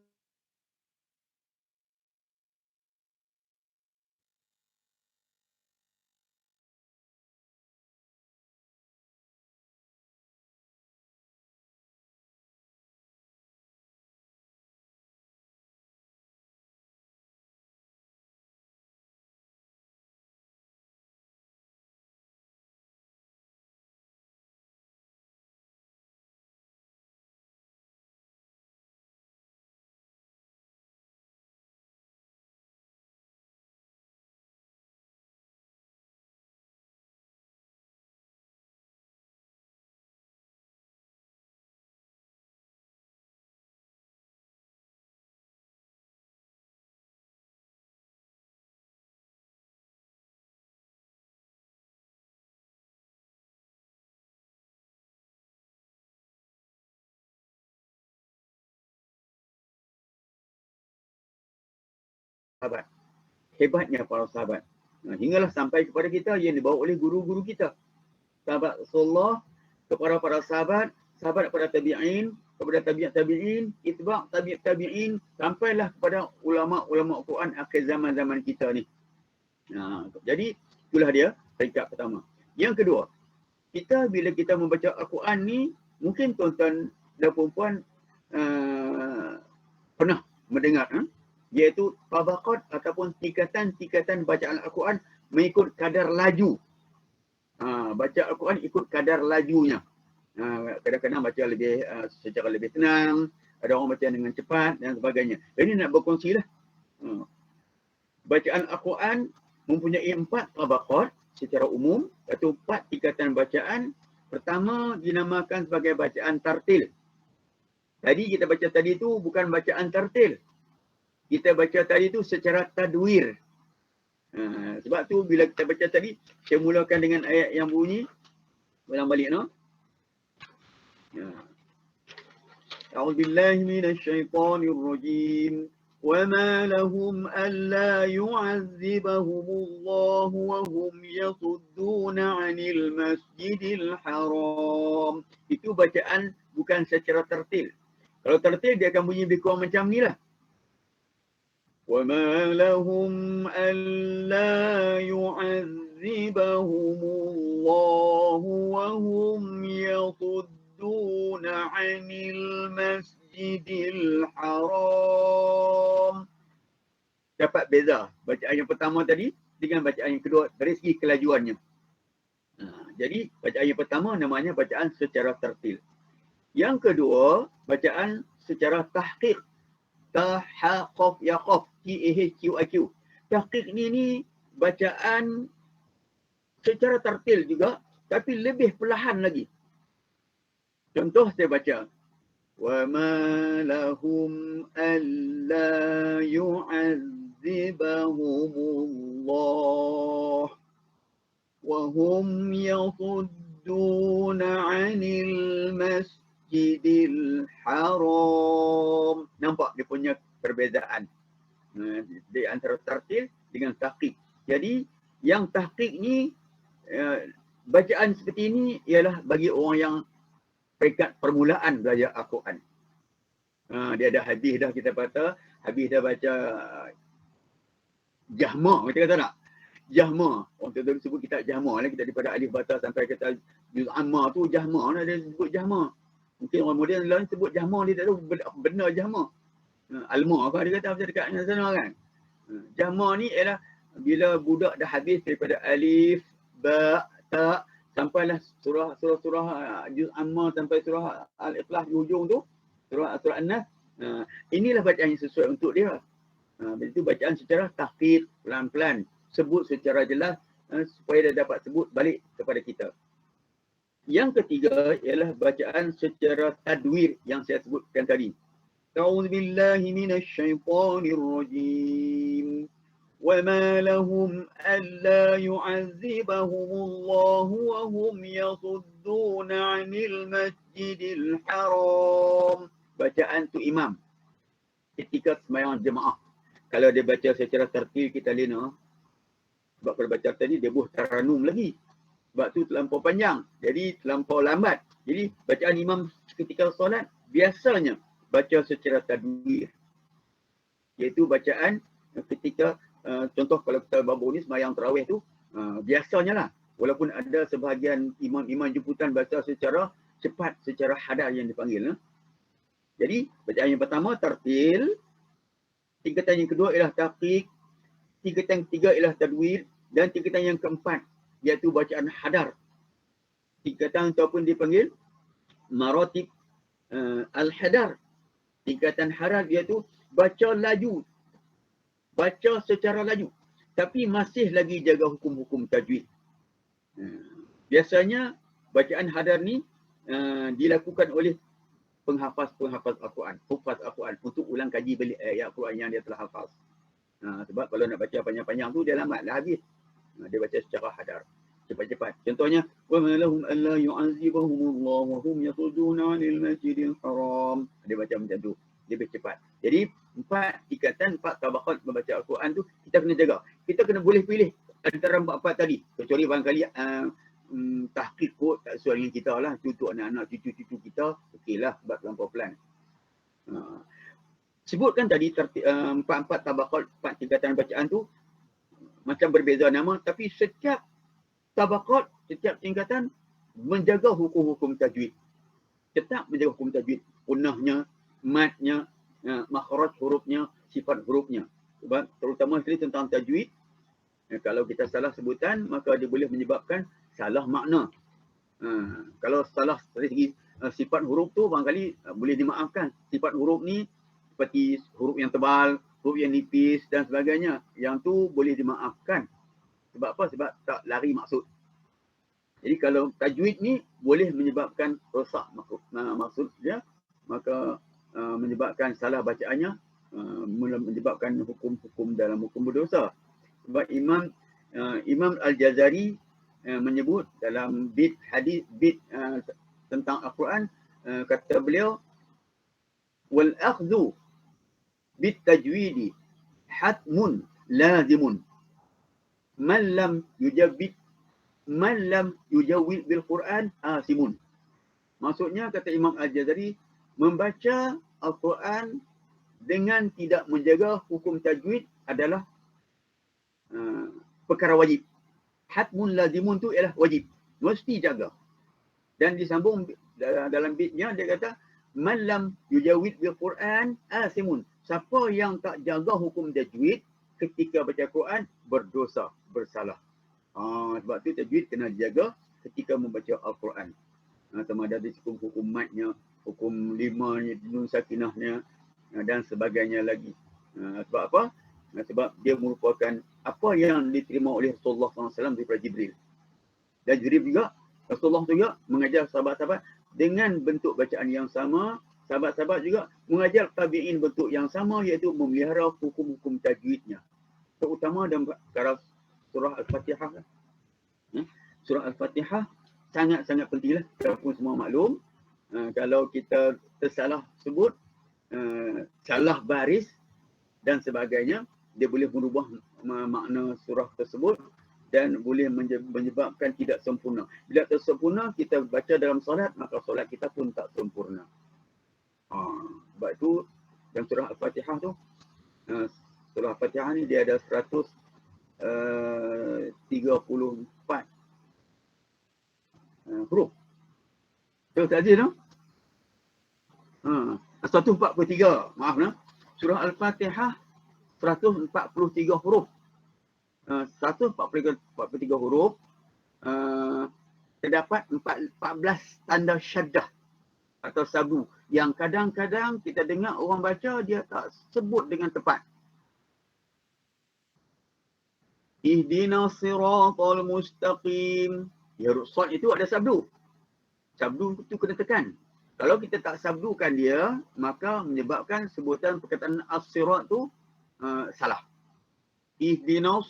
Sahabat. Hebatnya para sahabat. Hinggalah sampai kepada kita yang dibawa oleh guru-guru kita. Sahabat Rasulullah kepada para sahabat, sahabat kepada tabi'in, kepada tabi'in, itba' tabi'in, sampailah kepada ulama-ulama Al-Quran akhir zaman-zaman kita ni. Jadi itulah dia peringkat pertama. Yang kedua, kita bila kita membaca Al-Quran ni, mungkin tuan-tuan dan puan-puan pernah mendengar, iaitu tabaqat ataupun tingkatan-tingkatan bacaan Al-Quran mengikut kadar laju. Baca Al-Quran ikut kadar lajunya. Kadang-kadang baca lebih secara lebih tenang, ada orang baca dengan cepat dan sebagainya. Jadi nak berkongsi lah. Bacaan Al-Quran mempunyai 4 tabaqat secara umum, iaitu 4 tingkatan bacaan. Pertama dinamakan sebagai bacaan tartil. Tadi kita baca tadi tu bukan bacaan tartil. Kita baca tadi tu secara tadwir. Sebab tu bila kita baca tadi, saya mulakan dengan ayat yang bunyi. Ulang balik, no? A'udzubillahi minasyaitonir rajim. وَمَا لَهُمْ أَلَّا يُعَذِّبَهُمُ اللَّهُ وَهُمْ يَصُدُّونَ عَنِ الْمَسْجِدِ الْحَرَامِ. Itu bacaan bukan secara tertil. Kalau tertil dia akan bunyi lebih kurang macam ni lah. وَمَا لَهُمْ أَلَّا يُعَذِّبَهُمُ اللَّهُ وَهُمْ يَصُدُّونَ عَنِ الْمَسْجِدِ الْحَرَامِ. Dapat beza bacaan yang pertama tadi dengan bacaan yang kedua dari segi kelajuannya. Jadi bacaan yang pertama namanya bacaan secara tertil. Yang kedua bacaan secara tahqiq. Ta, ha, qaf, ya, qaf, T-A-H-Q-I-Q. Tahqiq ni bacaan secara tertil juga, tapi lebih perlahan lagi. Contoh saya baca. وَمَا لَهُمْ أَلَّا يُعَذِّبَهُمُ اللَّهُ وَهُمْ يَصُدُّونَ عَنِ الْمَسْجِدِ الْحَرَامِ. Nampak dia punya perbezaan di antara tartil dengan tahqiq. Jadi yang tahqiq ni bacaan seperti ini ialah bagi orang yang peringkat permulaan belajar Al-Quran. Dia dah habis dah, kita kata habis dah baca Jahma, kita kata tak? Jahma, orang tu sebut kitab Jahma lah, kita daripada alif bata sampai kata juz amma tu Jahma lah, dia sebut Jahma. Mungkin orang moden lain sebut Jahma, dia tak tahu benda Jahma. Alma apa dia kata macam dekat sana kan. Jahma ni ialah bila budak dah habis daripada alif, ba, ta, sampailah surah juz amma sampai surah al-ikhlas di hujung tu, surah an-nas. Inilah bacaan yang sesuai untuk dia. Itu bacaan secara tahqiq, pelan-pelan, sebut secara jelas supaya dia dapat sebut balik kepada kita. Yang ketiga ialah bacaan secara tadwir yang saya sebutkan tadi. A'udzubillahi minasyaitonir rajim. وَمَا لَهُمْ أَلَّا يُعَذِّبَهُمُ اللَّهُ وَهُمْ يَصُدُّونَ عَنِ الْمَسْجِدِ الْحَرَامِ. Bacaan tu imam ketika sembahyang jemaah. Kalau dia baca secara tertil kita lena. Sebab kalau baca tadi dia buh taranum lagi. Sebab tu terlampau panjang. Jadi terlampau lambat. Jadi bacaan imam ketika solat biasanya baca secara tadwir. Iaitu bacaan ketika contoh kalau kita babu ni sembahyang tarawih tu biasanya lah, walaupun ada sebahagian imam-imam jemputan baca secara cepat, secara hadar yang dipanggil. Jadi bacaan yang pertama tartil, tingkatan yang kedua ialah tahqiq, tingkatan yang ketiga ialah tadwir, dan tingkatan yang keempat iaitu bacaan hadar. Tingkatan ataupun dipanggil maratib al-hadar. Tingkatan hadar iaitu baca laju, baca secara laju, tapi masih lagi jaga hukum-hukum tajwid. Biasanya bacaan hadar ni dilakukan oleh penghafaz Al-Quran, hufaz Al-Quran untuk ulang kaji balik ayat Al-Quran yang dia telah hafaz. Sebab kalau nak baca panjang-panjang tu dia lambat lah habis. Dia baca secara hadar, cepat-cepat. Contohnya, وَمَا لَهُمْ أَلَّا يُعَذِّبَهُمُ اللَّهُ وَهُمْ يَصُدُّونَ عَنِ الْمَسْجِدِ الْحَرَامِ. Dia baca macam tu, lebih cepat. Jadi 4 tingkatan, 4 tabaqat membaca Al-Quran tu kita kena jaga. Kita kena boleh pilih antara 4 tadi. Kecuali barangkali tahqiq kot tak sesuai dengan kita lah. Untuk anak-anak cucu-cucu kita, okeylah sebab terlampau pelan. Sebutkan tadi 4 tabaqat, 4 tingkatan bacaan tu macam berbeza nama, tapi setiap tabaqat, setiap tingkatan menjaga hukum-hukum tajwid. Tetap menjaga hukum tajwid. Punahnya, matnya, makhraj hurufnya, sifat hurufnya. Sebab terutama sekali tentang tajwid, kalau kita salah sebutan maka dia boleh menyebabkan salah makna. Kalau salah dari segi sifat huruf tu barangkali boleh dimaafkan. Sifat huruf ni seperti huruf yang tebal, huruf yang nipis dan sebagainya. Yang tu boleh dimaafkan. Sebab apa? Sebab tak lari maksud. Jadi kalau tajwid ni boleh menyebabkan rosak maksud dia, maka menyebabkan salah bacaannya, menyebabkan hukum-hukum dalam hukum berdosa. Sebab Imam Al-Jazari menyebut dalam bait hadis tentang Al-Quran, kata beliau, wal akhdhu bit tajwidi hatmun lazimun man lam yujawwid bil Quran asimun. Maksudnya kata Imam Al-Jazari, membaca Al-Quran dengan tidak menjaga hukum tajwid adalah perkara wajib. Hatmun lazimun tu ialah wajib, mesti jaga. Dan disambung dalam bitnya dia kata man lam yujawwid bil Quran asimun. Siapa yang tak jaga hukum tajwid ketika baca Quran berdosa, bersalah. Sebab tu tajwid kena dijaga ketika membaca Al-Quran. Sama ada di hukum matnya, hukum limanya, nun sakinahnya dan sebagainya lagi. Sebab apa? Sebab dia merupakan apa yang diterima oleh Rasulullah SAW daripada Jibril. Dan Jibril juga, Rasulullah juga mengajar sahabat-sahabat dengan bentuk bacaan yang sama. Sahabat-sahabat juga mengajar tabi'in bentuk yang sama, iaitu memelihara hukum-hukum tajwidnya. Terutama dalam perkara surah Al-Fatihah. Surah Al-Fatihah sangat-sangat pentinglah. Kita pun semua maklum. Kalau kita tersalah sebut, salah baris dan sebagainya, dia boleh merubah makna surah tersebut dan boleh menyebabkan tidak sempurna. Bila tak sempurna, kita baca dalam solat, maka solat kita pun tak sempurna. Sebab itu dalam surah Al-Fatihah tu, surah Al-Fatihah ni dia ada 134 huruf. Betul tak Aziz no? 143, maaf nah. Surah Al-Fatihah 143 huruf. 143 huruf, terdapat 14 tanda syaddah atau sabu yang kadang-kadang kita dengar orang baca dia tak sebut dengan tepat. Ihdinas siratal mustaqim. Ya, huruf sad itu ada sabdu. Sabdu itu kena tekan. Kalau kita tak sabdukan dia, maka menyebabkan sebutan perkataan as-sirat tu salah. Ihdinas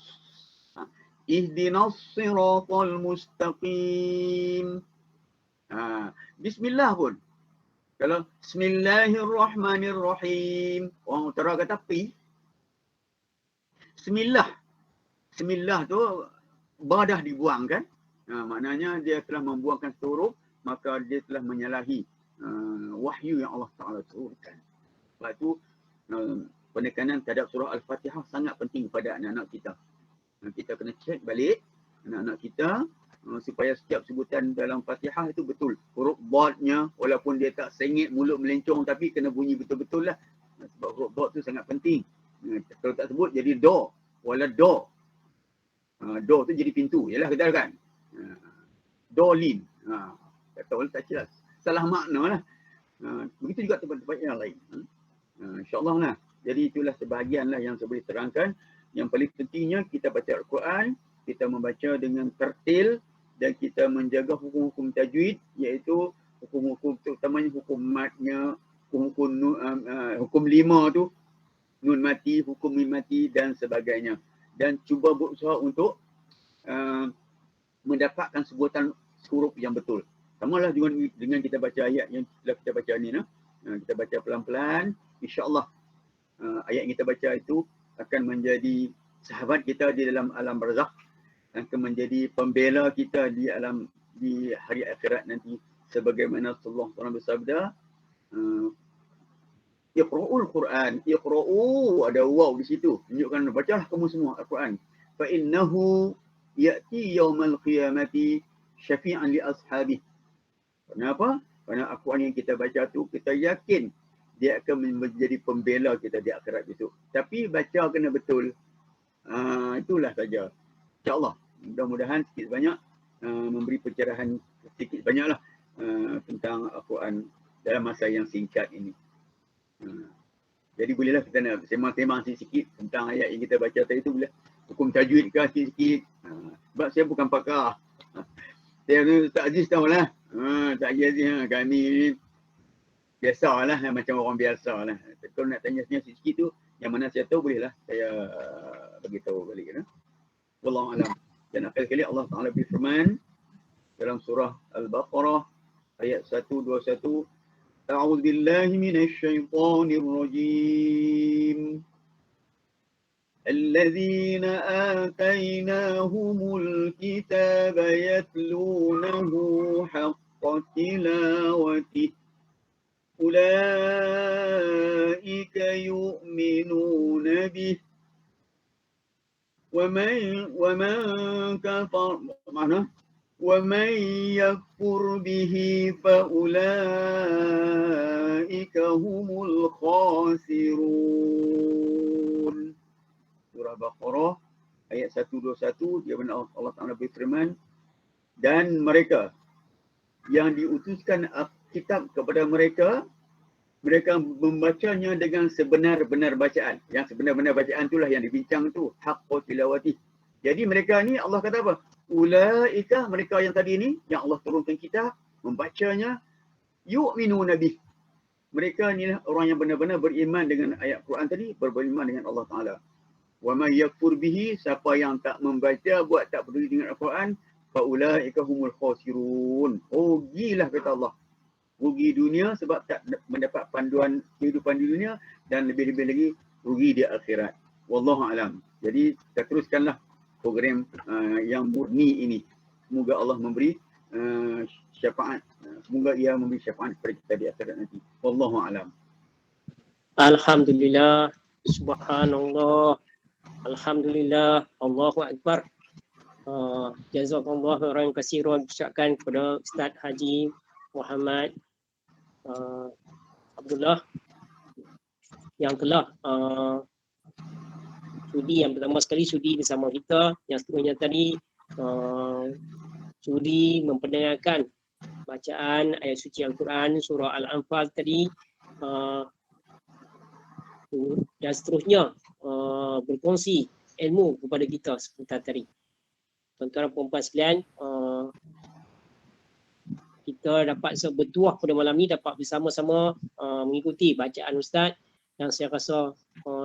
siratal mustaqim. Bismillah pun. Kalau Bismillahirrahmanirrahim, orang utara kata pi. Bismillah tu badah dibuang kan? Maknanya dia telah membuangkan huruf, maka dia telah menyalahi wahyu yang Allah Ta'ala turunkan. Sebab itu penekanan terhadap surah Al-Fatihah sangat penting pada anak-anak kita. Kita kena cek balik anak-anak kita supaya setiap sebutan dalam Fatihah itu betul. Huruf dad-nya walaupun dia tak sengit, mulut melencong, tapi kena bunyi betul-betul lah. Sebab huruf dad tu sangat penting. Kalau tak sebut jadi do, wala do. Do tu jadi pintu. Yalah kita kan. Dolin. Tak tahu tak jelas. Salah makna lah. Begitu juga tempat-tempat yang lain. InsyaAllah lah. Jadi itulah sebahagian lah yang saya boleh terangkan. Yang paling pentingnya kita baca Al-Quran, kita membaca dengan tertil dan kita menjaga hukum-hukum tajwid, iaitu hukum-hukum terutamanya hukum matnya, hukum lima tu, nun mati, hukum mim mati dan sebagainya. Dan cuba berusaha untuk mendapatkan sebutan huruf yang betul. Samalah dengan kita baca ayat yang telah kita baca ni. Kita baca pelan-pelan, insya-Allah ayat yang kita baca itu akan menjadi sahabat kita di dalam alam barzakh, akan menjadi pembela kita di hari akhirat nanti, sebagaimana Rasulullah SAW bersabda, Iqra'ul Quran, Iqra'u, ada waw di situ, menunjukkan bacalah kamu semua Al-Quran. Fa innahu ya'ti yaumal qiyamati syafi'an li ashabihi. Kenapa? Kerana Al-Quran yang kita baca tu kita yakin dia akan menjadi pembela kita di akhirat besok. Tapi baca kena betul. Itulah saja. InsyaAllah. Mudah-mudahan sikit banyak memberi pencerahan sikit banyaklah tentang Al-Quran dalam masa yang singkat ini. Jadi bolehlah kita nak sembang-sembang sikit tentang ayat yang kita baca tadi tu, boleh hukum tajwid ke sikit. Sebab saya bukan pakar. Saya Ustaz Aziz tahulah. Tak Aziz kami ni biasalah macam orang biasalah. Kalau nak tanya sikit tu yang mana saya tahu bolehlah saya bagi tahu balik. Wallahu a'lam. Dan akhir kali Allah Taala berfirman dalam surah Al-Baqarah ayat 121, A'udzu billahi minasy syaithanir rajim. الذين آتيناهم الكتاب يتلونه حق تلاوته أولئك يؤمنون به ومن يكفر به فأولئك هم الخاسرون. Surah Baqarah ayat 121, di mana Allah Taala berfirman, dan mereka yang diutuskan kitab kepada mereka, mereka membacanya dengan sebenar-benar bacaan. Yang sebenar-benar bacaan itulah yang dibincang tu, haqqa tilawati. Jadi mereka ni Allah kata apa? Ulaika, mereka yang tadi ni, yang Allah turunkan kitab, membacanya, yu'minuna bih. Mereka ni orang yang benar-benar beriman dengan ayat Quran tadi, beriman dengan Allah Taala. Wa may yakfur bihi, siapa yang tak membaca, buat tak peduli dengan Al-Quran, fa ulaika humul khasirun. Rugilah kata Allah. Rugi dunia sebab tak mendapat panduan kehidupan di dunia, dan lebih-lebih lagi rugi di akhirat. Wallahu alam. Jadi kita teruskanlah program yang murni ini. Semoga Allah memberi syafaat. Semoga ia memberi syafaat kepada kita di akhirat nanti. Wallahu alam. Alhamdulillah, subhanallah, alhamdulillah, Allahu akbar. Jazakallah khairan katsiran, ucapkan kepada Ustaz Haji Muhammad Abdullah yang telah sudi, yang pertama sekali sudi bersama kita, yang seterusnya tadi sudi memperdengarkan bacaan ayat suci Al-Quran surah Al-Anfal tadi, dan seterusnya berkongsi ilmu kepada kita seputar tadi. Tuan-tuan dan puan-puan sekalian, kita dapat bertuah pada malam ni, dapat bersama-sama mengikuti bacaan Ustaz yang saya rasa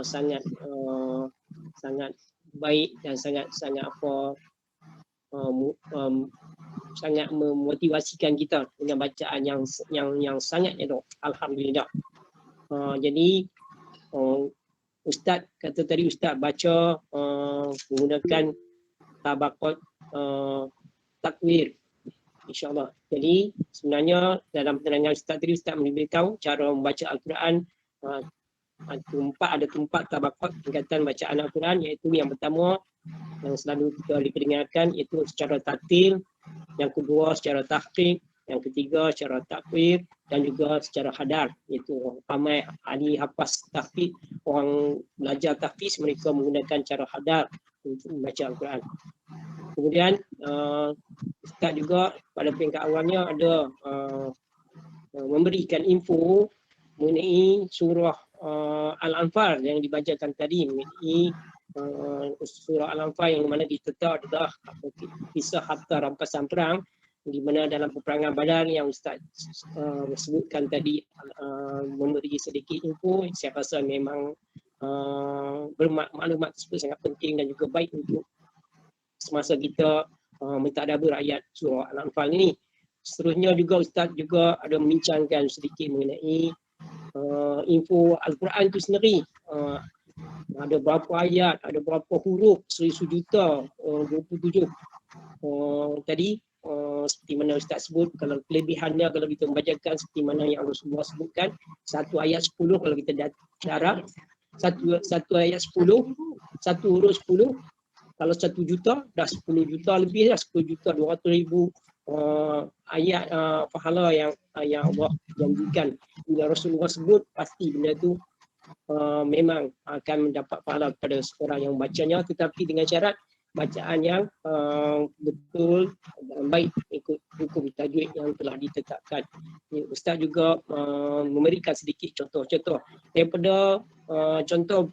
sangat baik dan sangat sangat memotivasikan kita dengan bacaan yang sangat elok. Alhamdulillah. Jadi Ustaz kata tadi, Ustaz baca menggunakan tabaqat takwir, insyaAllah. Jadi sebenarnya dalam penerangan Ustaz tadi, Ustaz memberitahu cara membaca Al-Quran. Ada tempat tabaqat tingkatan bacaan Al-Quran, iaitu yang pertama yang selalu kita diperdengarkan, iaitu secara tartil, yang kedua secara tahqiq, yang ketiga secara takwir, dan juga secara hadar, iaitu ramai ahli hafaz tahfiz, orang belajar tahfiz, mereka menggunakan cara hadar untuk membaca Al-Quran. Kemudian Ustaz juga pada peringkat awalnya ada memberikan info mengenai surah Al-Anfal yang dibacakan tadi, mengenai surah Al-Anfal yang mana diterta adalah kisah harta rampasan perang, di mana dalam peperangan Badar yang Ustaz sebutkan tadi, memberi sedikit info. Saya rasa memang maklumat tersebut sangat penting dan juga baik untuk semasa kita mentadabbur ayat surah Al-Anfal ini. Seterusnya juga Ustaz juga ada membincangkan sedikit mengenai info Al-Quran itu sendiri. Ada berapa ayat, ada berapa huruf, 1,000 juta 27 tadi. Seperti mana Ustaz sebut, kalau kelebihannya kalau kita membacakan seperti mana yang Rasulullah sebutkan, 1 ayat 10 kalau kita darab, satu ayat 10, 1 huruf 10, kalau 1 juta dah 10 juta lebih dah, 10 juta 200,000 ayat pahala yang Allah janjikan. Bila Rasulullah sebut, pasti benda tu memang akan mendapat pahala kepada seorang yang bacanya, tetapi dengan syarat bacaan yang betul dan baik, ikut hukum tajwid yang telah ditetapkan. Ustaz juga memberikan sedikit contoh-contoh daripada contoh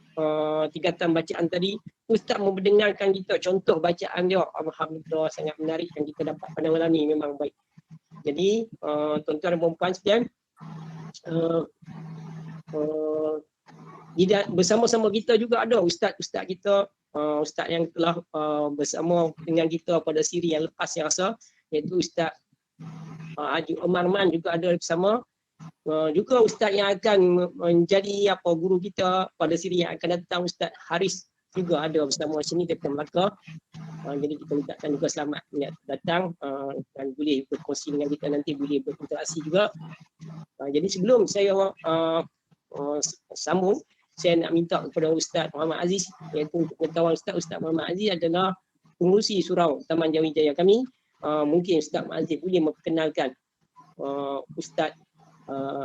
tingkatan bacaan tadi. Ustaz mendengarkan kita contoh bacaan dia, alhamdulillah sangat menarik yang kita dapat pada malam ni, memang baik. Jadi tuan-tuan dan puan-puan sekalian, bersama-sama kita juga ada ustaz-ustaz kita, ustaz yang telah bersama dengan kita pada siri yang lepas yang rasa, iaitu Ustaz Haji Omar Man juga ada bersama. Juga ustaz yang akan menjadi guru kita pada siri yang akan datang, Ustaz Haris juga ada bersama sini daripada Melaka. Jadi kita ucapkan juga selamat datang dan boleh berkongsi dengan kita nanti, boleh berinteraksi juga. Jadi sebelum saya sambung, saya nak minta kepada Ustaz Muhammad Aziz, iaitu untuk pengetahuan Ustaz Muhammad Aziz adalah pengurusi surau Taman Jayawijaya kami. Mungkin Ustaz Muhammad Aziz boleh memperkenalkan Ustaz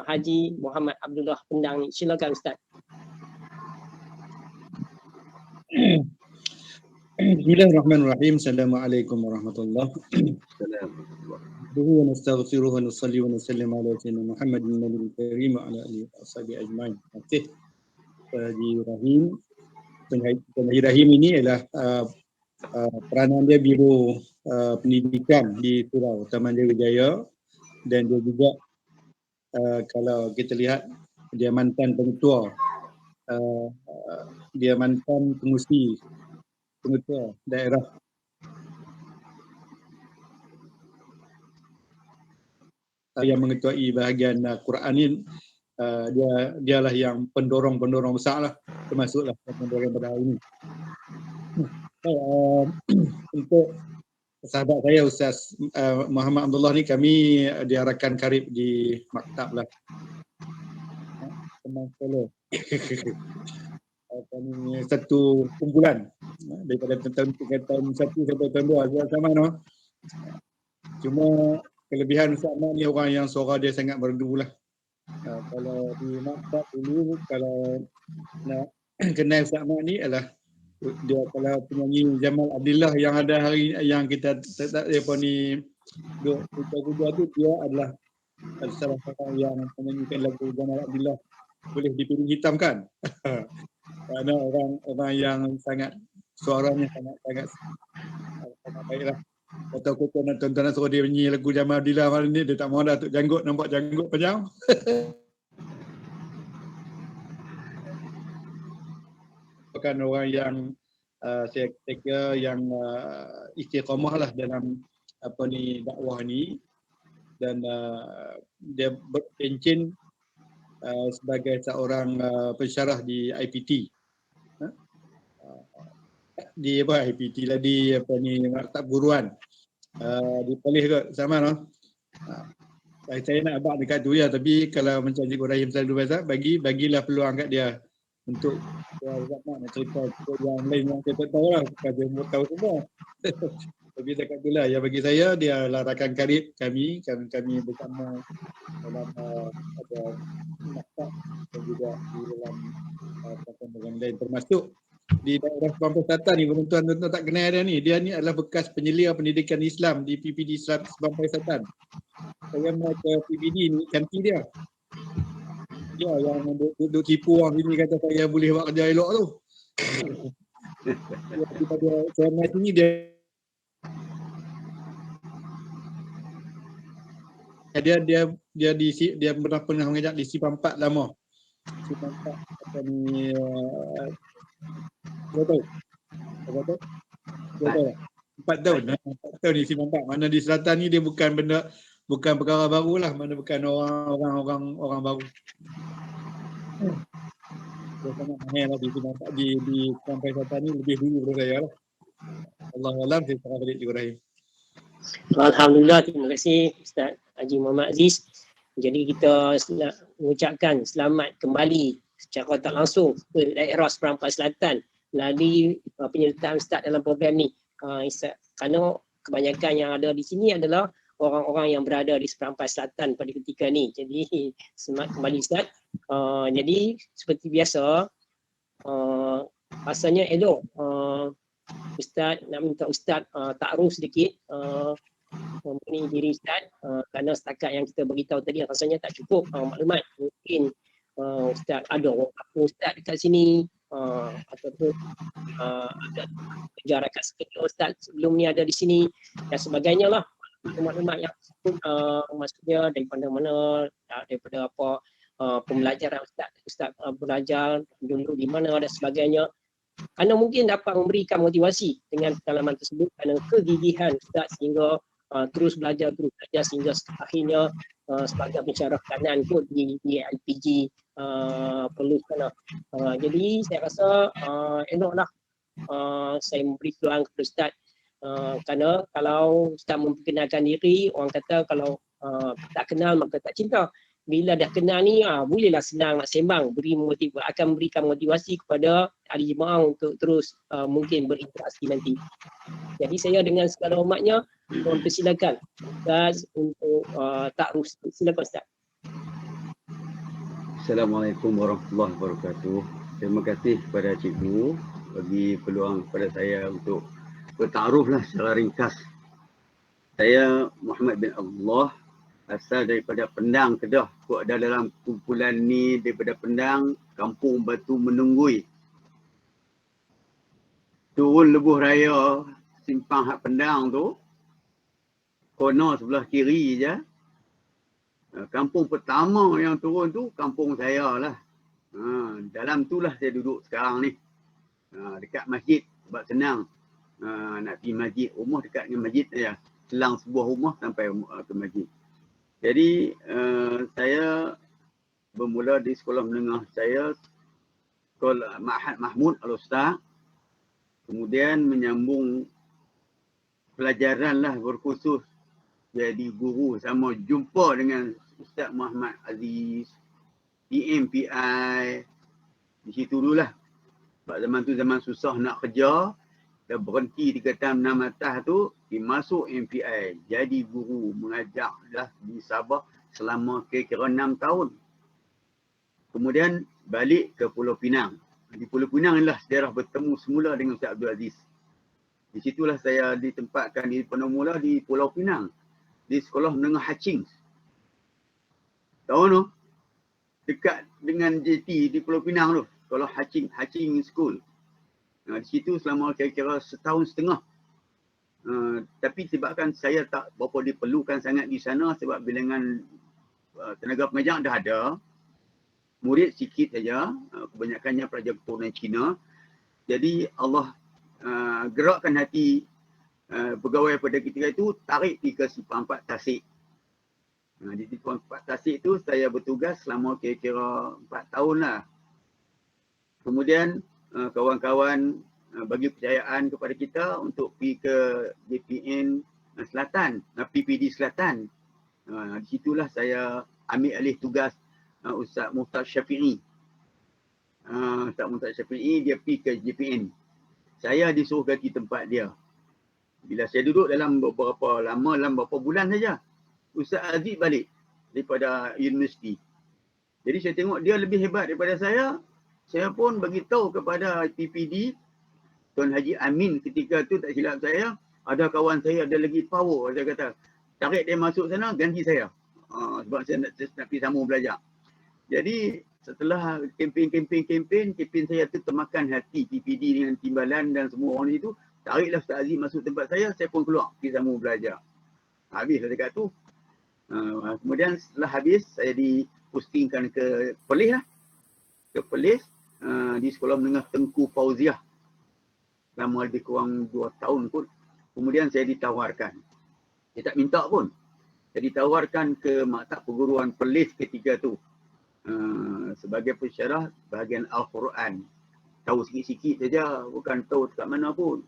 Haji Muhammad Abdullah Pendang. Silakan Ustaz. Bismillahirrahmanirrahim. Assalamualaikum warahmatullahi wabarakatuh. Wa nastaghfiruh wa nusalli wa nusallim ala sayyidina Muhammadin nabiyil karim wa ala alihi washabihi ajmain. Terima kasih Haji Rahim. Haji Rahim ini adalah peranan dia Biro Pendidikan di Surau Taman Jayawijaya, dan dia juga kalau kita lihat dia mantan pengetua, dia mantan pengetua daerah yang mengetuai bahagian Quran ini. Dialah yang pendorong besar lah, termasuklah pendorong pada hari ini. Untuk sahabat saya Ustaz Muhammad Abdullah ni, kami diarahkan karib di maktab lah, Teman Solo. Kami satu kumpulan daripada tahun 1 sampai tahun 2 sama no. Cuma kelebihan Ustaz Ahmad ni orang yang suara dia sangat merdu lah. Kalau di maktab dulu, kalau nak kenal Ustaz Ahmad ni adalah dia, kalau penyanyi Jamal Abdillah yang ada hari yang kita apa ni kuda tu, dia adalah salah seorang yang menyanyikan lagu Jamal Abdillah boleh dipilih hitam kan. Kerana orang yang sangat suaranya sangat baiklah. Atau tuan-tuan suruh dia nyanyi lagu Jamal Abdillah malam ni, dia tak mahu dah, janggut, nampak janggut panjang. Bukan orang yang saya kira yang istiqamah lah dalam dakwah ni, dan dia berpencin sebagai seorang pensyarah di IPT. Di IPT lah, di maktab guruan di Perlis kot sama no. Saya nak abang dekat tu ya, tapi kalau macam Cikgu Rahim selalu biasa, bagilah peluang kat dia untuk nak cerita yang lain yang saya tak tahu lah, bukan dia tahu semua. Tapi dekat tu lah, yang bagi saya dia adalah rakan karib kami bersama dalam ada maktab dan juga di dalam yang lain, termasuk di daerah Pampas Selatan ni. Tuan-tuan tak kenal dia ni adalah bekas penyelia pendidikan Islam di PPD Pampas Selatan. Saya mau ke PPD ni, kanti dia yang duduk tipu orang sini, kata saya boleh buat kerja elok tu. Daripada saya mai sini, dia pernah mengajar di Sipampat lama. Sipampat apa ni, berapa tahun? 4 tahun di Sipampat. Mana di selatan ni dia bukan perkara baru lah, mana bukan orang baru. Dia sangat mahal lah di Sipampat, di sampai selatan ni lebih dulu daripada saya lah. Allahualam, saya serah balik Cikgu Rahim. Alhamdulillah, terima kasih Ustaz Haji Muhammad Aziz. Jadi kita nak mengucapkan selamat kembali secara tak langsung ke daerah Serampat Selatan melalui penyertaan Ustaz dalam program ni. Kerana kebanyakan yang ada di sini adalah orang-orang yang berada di seperampai selatan pada ketika ni. Jadi selamat kembali Ustaz. Jadi seperti biasa, rasanya elok Ustaz nak minta Ustaz takruf sedikit mengenai diri Ustaz, kerana setakat yang kita beritahu tadi rasanya tak cukup maklumat. Mungkin Ustaz ada orang kampung Ustaz dekat sini, ataupun ada kerja rakyat sekerja Ustaz sebelum ni ada di sini dan sebagainya lah. Maklumat yang maksudnya daripada mana, daripada apa pembelajaran Ustaz belajar dulu di mana dan sebagainya. Kerana mungkin dapat memberikan motivasi dengan pengalaman tersebut, kerana kegigihan Ustaz sehingga terus belajar sehingga akhirnya sebagai pensyarah kanan kot di LPG perlu sana. Jadi saya rasa eloklah saya memberi peluang kepada Ustaz, kerana kalau Ustaz memperkenalkan diri, orang kata kalau tak kenal maka tak cinta. Bila dah kenal ni bolehlah senang nak sembang, akan memberikan motivasi kepada ahli jemaah untuk terus mungkin berinteraksi nanti. Jadi saya dengan segala hormatnya mempersilakan Ustaz untuk takruf. Silakan Ustaz. Assalamualaikum warahmatullahi wabarakatuh. Terima kasih kepada cikgu bagi peluang kepada saya untuk bertakruf lah secara ringkas. Saya Muhammad bin Abdullah, asal daripada Pendang, Kedah. Kok ada dalam kumpulan ni daripada Pendang, Kampung Batu Menunggui. Turun Lebuh Raya, Simpang Hak Pendang tu, corner sebelah kiri je. Kampung pertama yang turun tu, kampung saya lah. Dalam tu lah saya duduk sekarang ni. Dekat masjid, sebab senang. Nak pergi masjid, rumah dekat dengan masjid saja. Selang sebuah rumah sampai ke masjid. Jadi saya bermula di sekolah menengah saya, Sekolah Ma'had Mahmud Al-Ustaz. Kemudian menyambung pelajaran lah berkhusus jadi guru, sama jumpa dengan Ustaz Muhammad Aziz, PMPI. Di situ dululah. Sebab zaman tu zaman susah nak kerja, dah berhenti 3 tahun 6 atas tu, dimasuk MPI. Jadi guru mengajar dah di Sabah selama kira-kira 6 tahun. Kemudian balik ke Pulau Pinang. Di Pulau Pinang inilah sejarah bertemu semula dengan Ustaz Abdul Aziz. Di situlah saya ditempatkan di mula di Pulau Pinang. Di Sekolah Menengah Haching. Tahu tu? Dekat dengan JT di Pulau Pinang tu. Sekolah Haching School. Di situ selama kira-kira setahun setengah. Tapi sebabkan saya tak berapa diperlukan sangat di sana sebab bilangan tenaga pengajar dah ada. Murid sikit saja, kebanyakannya pelajar keturunan Cina. Jadi Allah gerakkan hati pegawai pada ketika itu, tarik pergi ke Simpang 4 Tasik. Di Simpang 4 Tasik tu saya bertugas selama kira-kira 4 tahun lah. Kemudian kawan-kawan bagi kepercayaan kepada kita untuk pergi ke JPN Selatan, PPD Selatan. Di situlah saya ambil alih tugas Ustaz Muhtar Syafi'i. Ustaz Muhtar Syafi'i dia pergi ke JPN. Saya disuruh ganti tempat dia. Bila saya duduk dalam beberapa bulan saja, Ustaz Aziz balik daripada universiti. Jadi saya tengok dia lebih hebat daripada saya. Saya pun bagi tahu kepada PPD, Tuan Haji Amin ketika tu tak silap saya, ada kawan saya ada lagi power. Saya kata, tarik dia masuk sana, ganti saya. Sebab saya nak pergi sambung belajar. Jadi setelah kempen saya tu termakan hati PPD dengan timbalan dan semua orang itu. Tariklah Ustaz Aziz masuk tempat saya pun keluar pergi sambung belajar. Habislah dekat tu. Kemudian setelah habis, saya dipustingkan ke Perlis lah. Ke Perlis di Sekolah Menengah Tengku Fauziah. Selama lebih kurang 2 tahun pun. Kemudian saya ditawarkan. Saya tak minta pun. Saya ditawarkan ke Maktab Perguruan Perlis ketika tu. Sebagai pensyarah bahagian Al-Quran. Tahu sikit-sikit saja, bukan tahu dekat mana pun.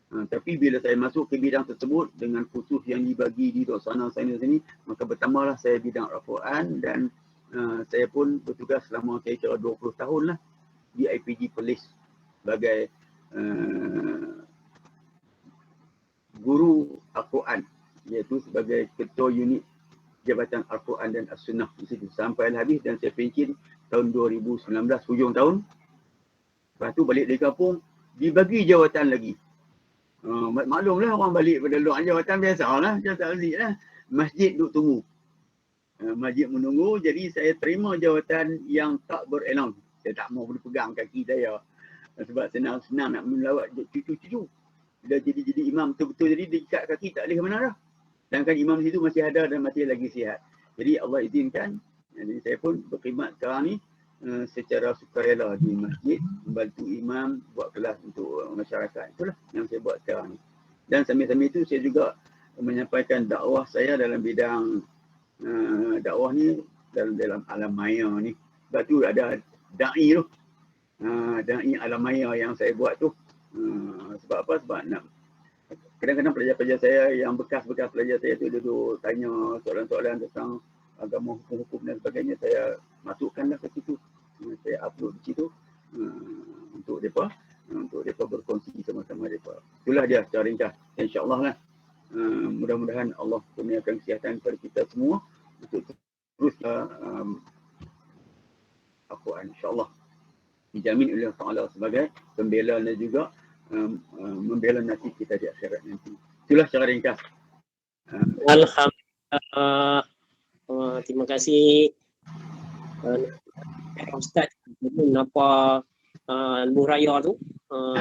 Tapi bila saya masuk ke bidang tersebut dengan khusus yang dibagi di sana sini, maka bertambahlah saya bidang Al-Quran dan saya pun bertugas selama kira-kira 20 tahun lah di IPG Perlis sebagai guru Al-Quran iaitu sebagai ketua unit Jabatan Al-Quran dan As-Sunnah di situ sampai habis, dan saya pencin tahun 2019 hujung tahun. Lepas tu balik dari kampung dibagi jawatan lagi. Maklumlah orang balik pada luar jawatan biasalah, jawatan Aziz lah. Masjid duk tunggu. Masjid menunggu, jadi saya terima jawatan yang tak berelang. Saya tak mau berpegang kaki saya. Sebab senang-senang nak melawat cucu-cucu. Dah jadi imam betul-betul, jadi dia ikat kaki tak boleh ke mana dah. Sedangkan imam situ masih ada dan masih lagi sihat. Jadi Allah izinkan, jadi saya pun berkhidmat sekarang ni secara sukarela di masjid, membantu imam buat kelas untuk masyarakat. Itulah yang saya buat sekarang ni. Dan sambil-sambil itu saya juga menyampaikan dakwah saya dalam bidang dakwah ni dalam alam maya ni. Sebab tu ada da'i tu. Da'i alam maya yang saya buat tu. Sebab apa? Sebab nak kadang-kadang pelajar-pelajar saya yang bekas-bekas pelajar saya tu duduk tanya soalan-soalan tentang agama, hukum-hukum dan sebagainya, saya masukkanlah ke situ. Saya upload di situ untuk mereka berkongsi sama-sama mereka. Itulah dia secara ringkas. InsyaAllah lah. Mudah-mudahan Allah kurniakan kesihatan kepada kita semua untuk terus Al-Quran, insyaAllah dijamin oleh Allah Ta'ala sebagai pembela dan juga membela nasib kita di akhirat nanti. Itulah secara ringkas. Alhamdulillah. Terima kasih Ustaz. Apa Lebuh Raya tu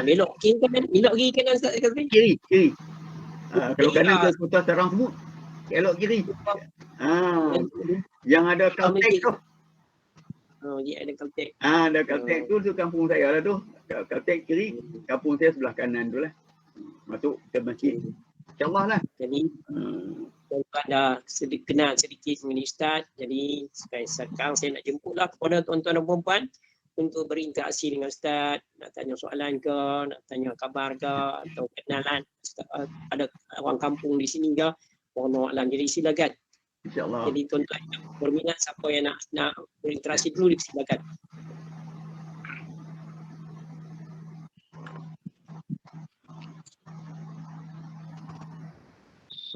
belok kiri kanan, belok kiri kanan Ustaz kata Kiri. Kalau kanan ke putar terang semut, elok kiri. Yang ada Caltech tu. Dia ada Caltech. Ada Caltech tu kampung saya lah tu. Caltech kiri, kampung saya sebelah kanan tu lah. Masuk ke masjid. InsyaAllah lah. Jadi tuan dah kenal sedikit mengenai Ustaz. Jadi sekarang saya nak jemputlah kepada tuan-tuan dan puan-puan untuk berinteraksi dengan Ustaz, nak tanya soalan ke, nak tanya khabar ke, atau kenalan ada orang kampung di sini ke, wallahu a'lam. Jadi silakan. InsyaAllah. Jadi tuan-tuan yang berminat, siapa yang nak berinteraksi dulu, silakan.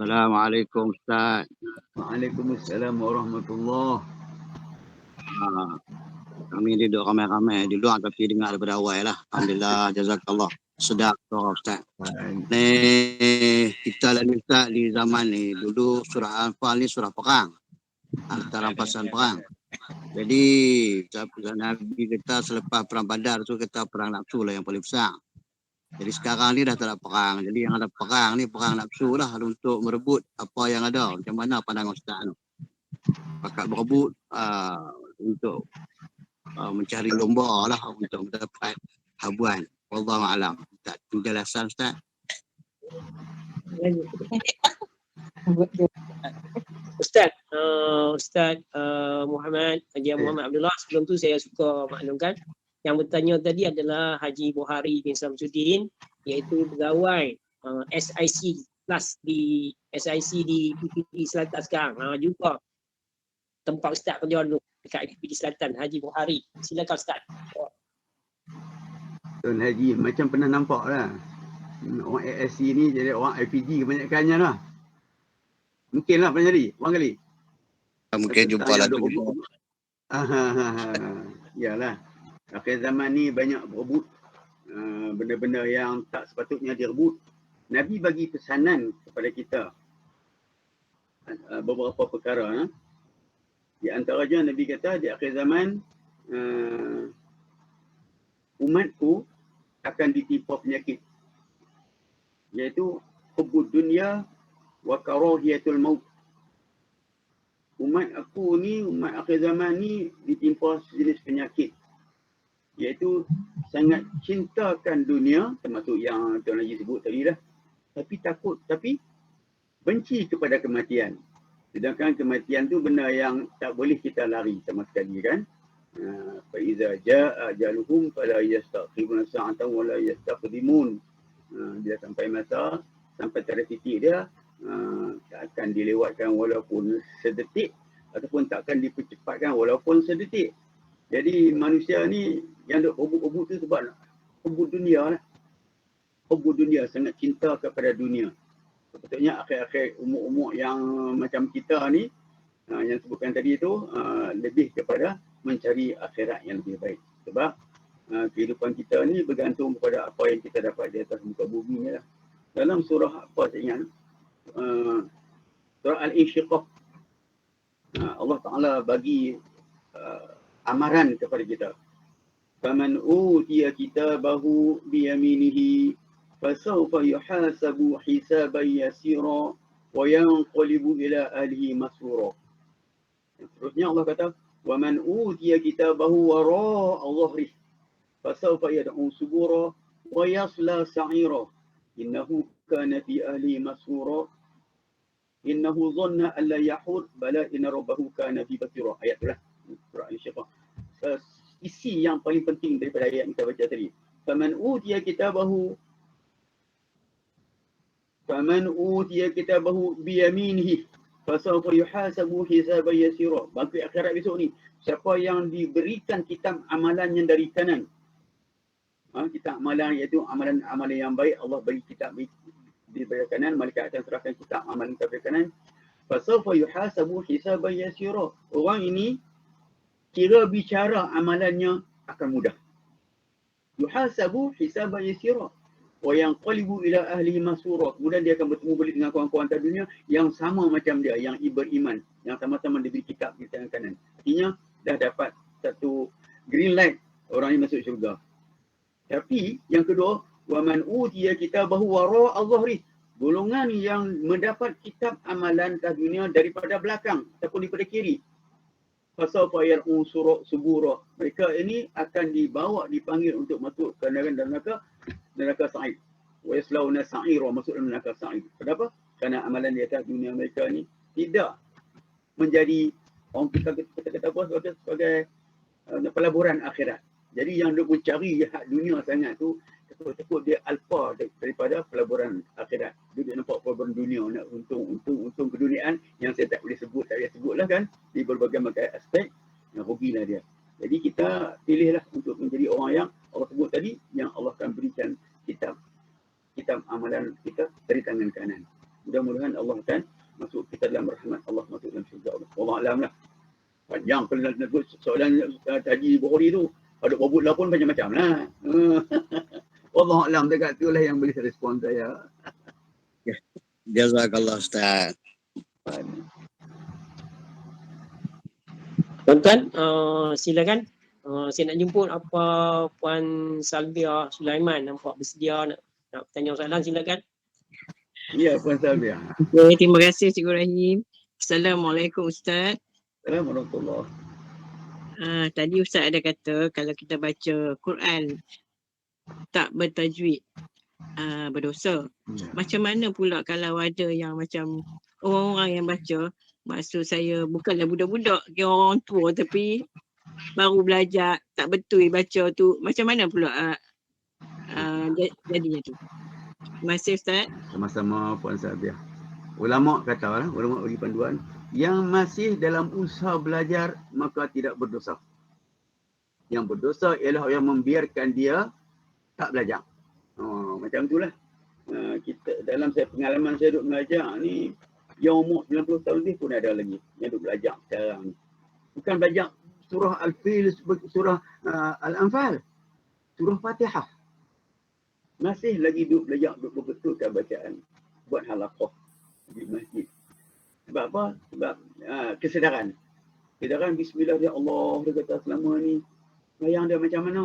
Assalamualaikum Ustaz. Waalaikumsalam warahmatullahi. Kami duduk ramai-ramai di luar tapi dengar daripada awal lah. Alhamdulillah, jazakallah. Sedap surah Ustaz. Ni kita lah ni Ustaz di zaman ni, dulu surah Al-Anfal ni surah perang. Antara rampasan perang. Jadi Nabi kita selepas perang Badar tu kita perang nafsu lah yang paling besar. Jadi sekarang ni dah tak ada perang. Jadi yang ada perang ni perang nafsu lah untuk merebut apa yang ada. Macam mana pandangan Ustaz tu? Pakat berebut untuk mencari lomba lah untuk mendapat habuan. Wallahu a'lam. Tak penjelasan Ustaz. Ustaz Muhammad Haji Muhammad Abdullah, sebelum tu saya suka maklumkan yang bertanya tadi adalah Haji Buhari bin Samsudin, iaitu pegawai SIC Plus di SIC di PPD Selatan sekarang. Juga tempat Ustaz kerja dulu dekat PPD Selatan, Haji Buhari. Silakan Ustaz. Tuan Haji macam pernah nampak lah. Orang ASC ni jadi orang IPD kebanyakannya lah. Mungkin lah pernah jadi, orang kali. Mungkin jumpa lah tu. Yalah. Akhir zaman ni banyak berebut benda-benda yang tak sepatutnya direbut. Nabi bagi pesanan kepada kita beberapa perkara. Di antaranya Nabi kata di akhir zaman umatku akan ditimpa penyakit, iaitu hubbud dunya wa karahiyatul maut. Umat aku ni, umat akhir zaman ni ditimpa sejenis penyakit, iaitu sangat cintakan dunia, termasuk yang Tuan Haji sebut tadi dah, tapi benci kepada kematian. Sedangkan kematian tu benda yang tak boleh kita lari sama sekali kan. Fa iza jaa ajaluhum fala yastakhiruna sa'atan wa la yastaqdimun. Bila sampai masa, sampai tarikh titik dia, akan dilewatkan walaupun sedetik ataupun takkan dipercepatkan walaupun sedetik. Jadi manusia ni yang duk obut-obut tu sebab obut dunia lah. Obut dunia, sangat cinta kepada dunia. Sepatutnya akhir-akhir umur-umur yang macam kita ni, yang sebutkan tadi tu, lebih kepada mencari akhirat yang lebih baik. Sebab kehidupan kita ni bergantung kepada apa yang kita dapat di atas muka bumi ni lah. Dalam surah apa saya ingat, surah Al-Insyiqaq, Allah Ta'ala bagi amaran kepada kita. Faman utiya kitabahu biyaminihi fasawfa yuhasabu hisaban yasira wa yanqalibu ila ahlihi masrura. Seterusnya Allah kata, waman utiya kitabahu wara'a dhahrihi fasawfa yad'u subura wa yasla sa'ira innahu kana fi ahlihi masrura innahu dhanna an la yahur bala inna rabbahu kana fi basira. Ayat itulah surah Al-Insyiqaq. Isi yang paling penting daripada ayat yang kita baca tadi. Faman utiya kitabahu biyaminihi fasawfa yuhasabu hisaban yasira. Bagi akhirat besok ni, siapa yang diberikan kitab amalannya dari kanan, kitab amalan iaitu amalan-amalan yang baik, Allah bagi kitab di belah kanan, malaikat akan serahkan kitab amalan di belah kanan. Fasawfa yuhasabu hisaban yasira. Orang ini kira bicara amalannya akan mudah. Yuhasabu hisaban yasira wa yanqalibu ila ahlihi masrura. Kemudian dia akan bertemu balik dengan kawan-kawan atas dunia yang sama macam dia, yang beriman, yang sama-sama diberi kitab di tangan kanan. Artinya dah dapat satu green light, orang ini masuk syurga. Tapi yang kedua, wa man utiya kitabahu wara'a dhahri. Golongan yang mendapat kitab amalan atas dunia daripada belakang ataupun daripada kiri. Fasawfa yar'u subura. Mereka ini akan dipanggil untuk masuk ke neraka sa'id. Wa yaslawna sa'ira, masuk dalam neraka sa'id. Kenapa? Kerana amalan di atas dunia mereka ni tidak menjadi orang kita kata apa sebagai pelaburan akhirat. Jadi yang dia mencari hak dunia sangat tu, takut dia alpa daripada pelaburan akhirat. Dia nampak pelaburan dunia, nak untung keduniaan yang saya tak boleh sebut, tak payah sebutlah kan, di berbagai aspek, yang rugilah dia. Jadi kita pilihlah untuk menjadi orang yang Allah sebut tadi, yang Allah akan berikan kitab amalan kita dari tangan kanan. Mudah-mudahan Allah akan masuk kita dalam rahmat Allah, masuk dalam syurga Allah. Allah alam lah. Panjang kalau nak sebut soalan Haji Bukhari tu, ada bobot lah pun macam-macam lah. Allah alam, dekat tu lah yang boleh respon saya. Jazakallah Ustaz. Tuan-tuan, silakan. Saya nak jemput apa Puan Salvia Sulaiman, nampak bersedia nak bertanya soalan, silakan. Ya, Puan Salvia. Okay, terima kasih Cikgu Rahim. Assalamualaikum Ustaz. Assalamualaikum. Tadi Ustaz ada kata kalau kita baca Quran tak bertajwid berdosa. Ya. Macam mana pula kalau ada yang macam orang-orang yang baca, maksud saya bukanlah budak-budak, kira orang tua tapi baru belajar tak betul baca tu, macam mana pula jadinya tu? Terima kasih Ustaz. Sama-sama Puan Salvia. Ulama kata, ulama bagi panduan, yang masih dalam usaha belajar maka tidak berdosa. Yang berdosa ialah yang membiarkan dia tak belajar. Macam itulah. Kita dalam pengalaman saya duduk belajar ni, yang umur 90 tahun lebih pun ada lagi yang duduk belajar sekarang ni. Bukan belajar surah Al-Fil, surah Al-Anfal, surah Fatihah. Masih lagi duduk belajar, duduk berbetulkan bacaan, buat halaqah di masjid. Sebab apa? Sebab kesedaran. Kesedaran bismillah ya Allah, dia kata selama ni sembahyang dia macam mana?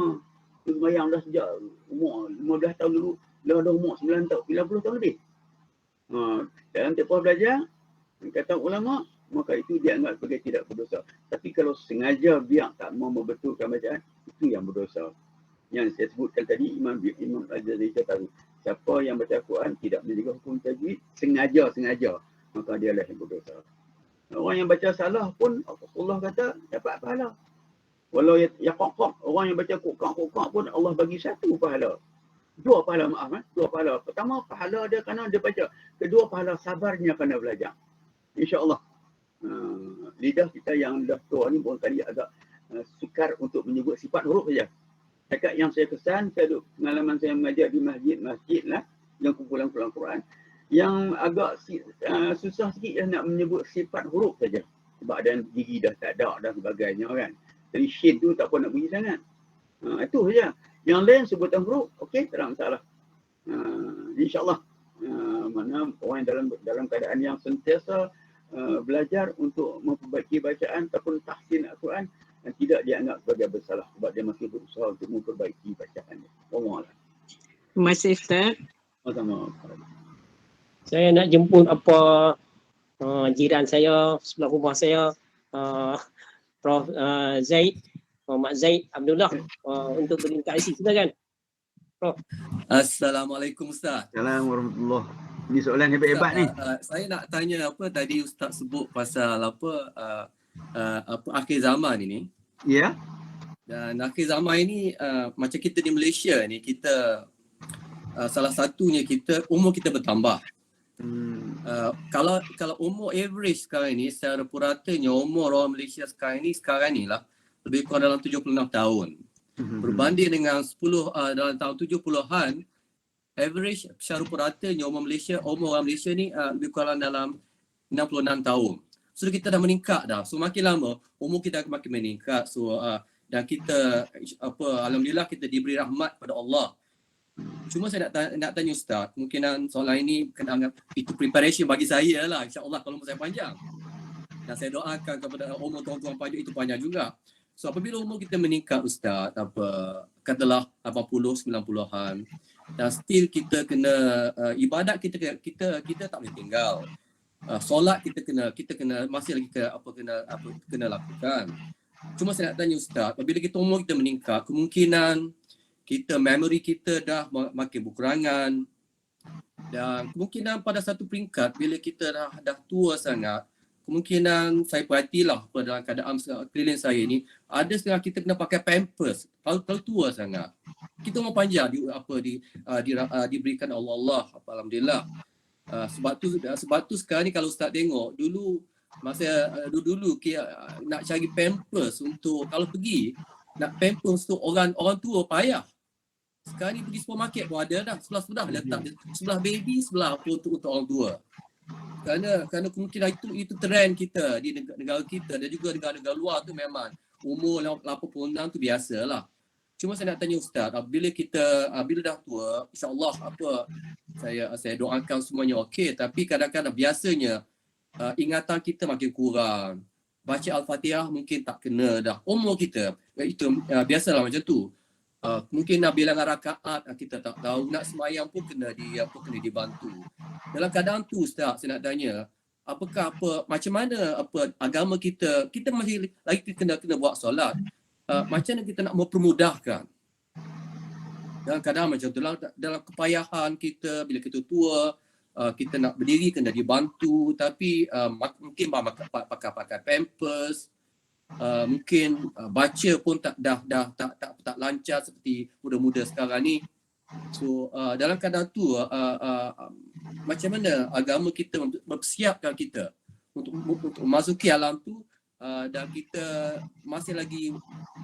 Sembahyang dah sejak umur 15 tahun dulu, dah umur 9 tahun, 90 tahun lebih. Dalam tempoh belajar, kata ulama, maka itu dianggap sebagai tidak berdosa. Tapi kalau sengaja biar tak mau membetulkan bacaan, itu yang berdosa. Yang saya sebutkan tadi, Imam Al-Ghazali kata, siapa yang baca Quran tidak menjaga hukum tajwid, sengaja, maka dia lah yang berdosa. Orang yang baca salah pun, Allah kata, dapat pahala. Walau yaqaq, orang yang baca kukak pun Allah bagi satu pahala. Dua pahala, dua pahala. Pertama, pahala dia kerana dia baca. Kedua, pahala sabarnya kerana belajar. InsyaAllah. Lidah kita yang dah tua ni pun tadi agak sukar untuk menyebut sifat huruf saja. Dekat yang saya kesan, pengalaman saya mengajar di masjid lah, yang kumpulan Quran. Yang agak susah sikit nak menyebut sifat huruf saja. Sebab ada gigi dah tak ada dan sebagainya kan. Jadi shin tu tak apa nak bunyi sangat. Itu saja. Yang lain sebutan huruf, okey, tak ada masalah. InsyaAllah mana orang yang dalam keadaan yang sentiasa belajar untuk memperbaiki bacaan ataupun tahsin Al-Quran tidak dianggap sebagai bersalah sebab dia masih berusaha untuk memperbaiki bacaannya. Wallahu a'lam. Terima kasih Ustaz. Sama-sama. Saya nak jemput jiran saya sebelah rumah saya, Prof Zaid, Muhammad Zaid Abdullah, untuk berinteraksi. Silakan Prof. Assalamualaikum Ustaz. Assalamualaikum warahmatullahi. Ini soalan hebat-hebat ni. Saya nak tanya apa tadi Ustaz sebut pasal apa akhir zaman ini. Ya. Dan akhir zaman ini macam kita di Malaysia ni, kita salah satunya umur kita bertambah. Kalau umur average sekarang ni secara puratanya umur orang Malaysia sekarang ni lah lebih kurang dalam 76 tahun. Berbanding dengan dalam tahun 70-an, average secara puratanya umur orang Malaysia ni lebih kurang dalam 66 tahun. So kita dah meningkat dah. So makin lama umur kita makin meningkat. So dan kita alhamdulillah kita diberi rahmat pada Allah. Cuma saya nak tanya Ustaz, kemungkinan soalan ini kena anggap itu preparation bagi saya lah, insya-Allah kalau umur saya panjang. Dan saya doakan kepada umur tuan-tuan panjang itu panjang juga. So apabila umur kita meningkat Ustaz, katalah 80 90-an, dan still kita kena ibadat kita tak boleh tinggal. Solat kita kena masih lagi kena lakukan. Cuma saya nak tanya Ustaz, apabila umur kita meningkat, kemungkinan memory kita dah makin berkurangan, dan kemungkinan pada satu peringkat bila kita dah tua sangat, kemungkinan saya perhatilah dalam keadaan keliling saya ni, ada setengah kita kena pakai pampers kalau tua sangat. Kita umur panjang diberikan Allah, alhamdulillah. Sebab tu sekarang ni kalau Ustaz tengok dulu masa dulu nak cari pampers untuk kalau pergi nak pampers untuk orang tua payah. Sekarang ni pergi supermarket pun ada dah, sebelah letak sebelah baby, sebelah untuk orang tua. Kerana kemungkinan itu trend kita di negara kita dan juga negara-negara luar tu memang umur 86 tu biasalah. Cuma saya nak tanya Ustaz, bila dah tua, insya-Allah saya doakan semuanya okey, tapi kadang-kadang biasanya ingatan kita makin kurang. Baca Al-Fatihah mungkin tak kena dah. Umur kita itu biasalah macam tu. Mungkin nak bilangan rakaat kita tak tahu, nak sembahyang pun kena dibantu. Dalam keadaan tu Ustaz, saya nak tanya, macam mana agama kita masih lagi kena buat solat. Macam mana kita nak mempermudahkan dalam keadaan macam tu, dalam kepayahan kita bila kita tua, kita nak berdiri kena dibantu, tapi mungkin pakai pampers, mungkin baca pun tak lancar seperti muda-muda sekarang ni. So dalam keadaan tu macam mana agama kita mempersiapkan kita untuk memasuki alam tu, dan kita masih lagi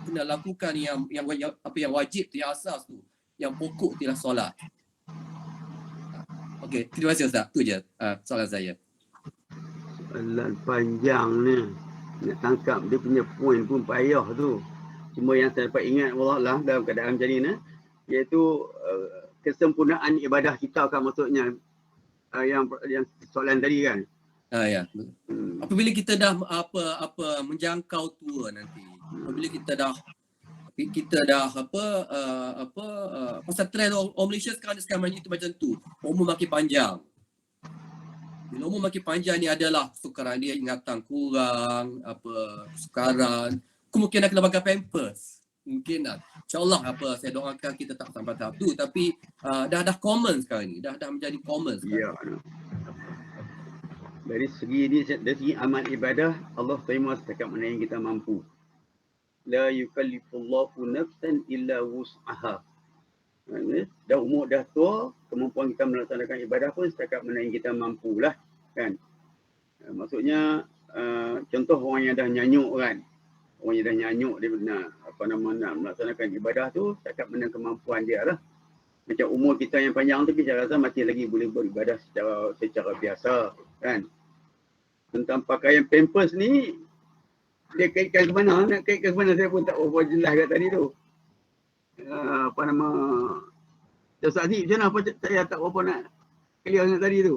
kena lakukan yang wajib tu, yang asas tu, yang pokok tu ialah solat. Okey, terima kasih Ustaz. Tu je soalan saya. Soalan panjang ni. Nak tangkap dia punya point pun payah tu. Cuma yang saya dapat ingat wallahualam dalam keadaan macam ni, iaitu kesempurnaan ibadah kita kan, maksudnya yang soalan tadi kan. Ya. Apabila kita dah menjangkau tua nanti, apabila kita dah pasal trend orang Malaysia sekarang itu macam tu, umur makin panjang. Bila umur makin panjang ni adalah sukaran dia, ingatan kurang, sukaran, kemungkinan kena pakai pampers. Mungkin lah. InsyaAllah saya doakan kita tak sampai tahap tu, tapi dah common sekarang ni, dah menjadi common sekarang. Ya. Dari segi amal ibadah, Allah terima setakat mana yang kita mampu. La yukallifullahu nafsan illa wus'aha. Dah umur dah tua, kemampuan kita melaksanakan ibadah pun setakat mana yang kita mampulah kan. Maksudnya contoh orang yang dah nyanyuk kan. Orang yang dah nyanyuk dia nak melaksanakan ibadah tu setakat mana kemampuan dia lah. Macam umur kita yang panjang tu kita rasa masih lagi boleh beribadah secara biasa kan. Tentang pakaian pampers ni dia kaitkan ke mana? Nak kaitkan ke mana saya pun tak berapa jelas kat tadi tu. Apa nama Ustaz Aziz, macam mana apa saya tak berapa nak clear dengan tadi tu.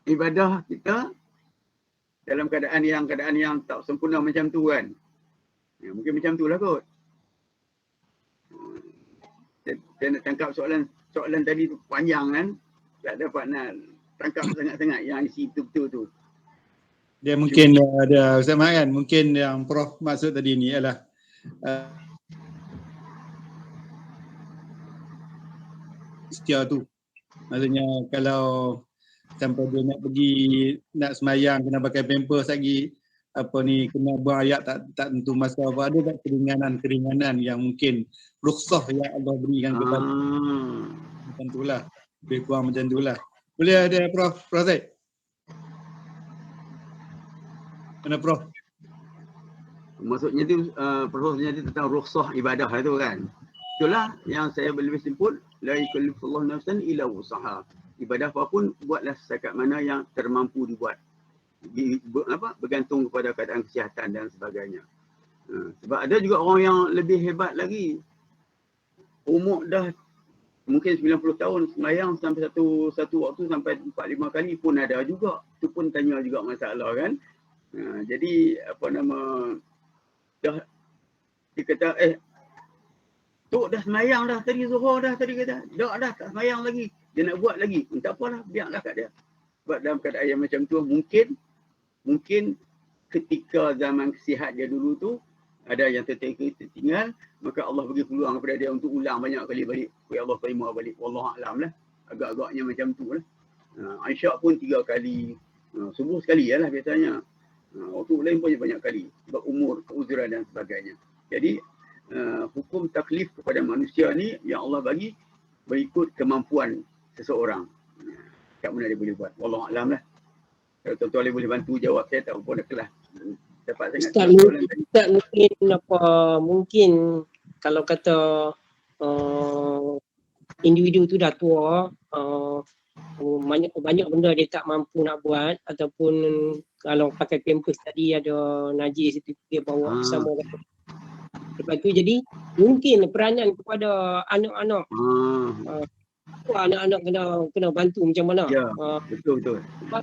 Ibadah kita dalam keadaan yang tak sempurna macam tu kan. Ya, mungkin macam tu lah kot. Saya nak tangkap soalan tadi tu panjang kan. Tak dapat nak tangkap sangat-sangat yang isi betul-betul tu. Dia mungkin ada Ustaz Mat kan, mungkin yang Prof maksud tadi ni ialah istiar tu. Maksudnya kalau sampai dia nak pergi nak semayang kena pakai pampers lagi, apa ni, kena buang ayat tak tentu masa apa, ada tak keringanan yang mungkin rukhsah yang Allah berikan kepada macam itulah, lebih kurang macam itulah. Boleh ada Prof Zaid? Mana Prof? Maksudnya tu prosesnya tu tentang rukhsah ibadah tu kan. Itulah yang saya lebih simpul, la yukallifullahu nafsan illa wusaha. Ibadah apapun buatlah setakat mana yang termampu dibuat. Bergantung kepada keadaan kesihatan dan sebagainya. Sebab ada juga orang yang lebih hebat lagi. Umur dah mungkin 90 tahun sembahyang sampai satu waktu sampai 4-5 kali pun ada juga. Itu pun tanya juga masalah kan. Jadi apa nama dah dia kata Tok dah semayang dah tadi zuhur dah tadi kata. Tak semayang lagi. Dia nak buat lagi. Tak apalah, biarlah kat dia. Sebab dalam keadaan yang macam tu mungkin ketika zaman sihat dia dulu tu ada yang tertinggal, maka Allah bagi peluang kepada dia untuk ulang banyak kali balik. Supaya Allah terima balik. Wallahualam lah. Agak-agaknya macam tu lah. Aisyah pun 3 kali. Subuh sekali lah biasanya. Waktu lain pun banyak kali. Sebab umur, keuzuran dan sebagainya. Jadi hukum taklif kepada manusia ni yang Allah bagi berikut kemampuan seseorang. Kat mana dia boleh buat. Wallahualam lah. Kalau tuan-tuan boleh bantu jawab, saya tak berapa nak kelas. Dapat sangat. Ustaz mungkin kalau kata individu tu dah tua, banyak benda dia tak mampu nak buat, ataupun kalau pakai pampers tadi ada najis itu dia bawa bersama. Lepas tu jadi mungkin peranan kepada anak-anak. Anak-anak kena bantu macam mana? Ya, betul. Sebab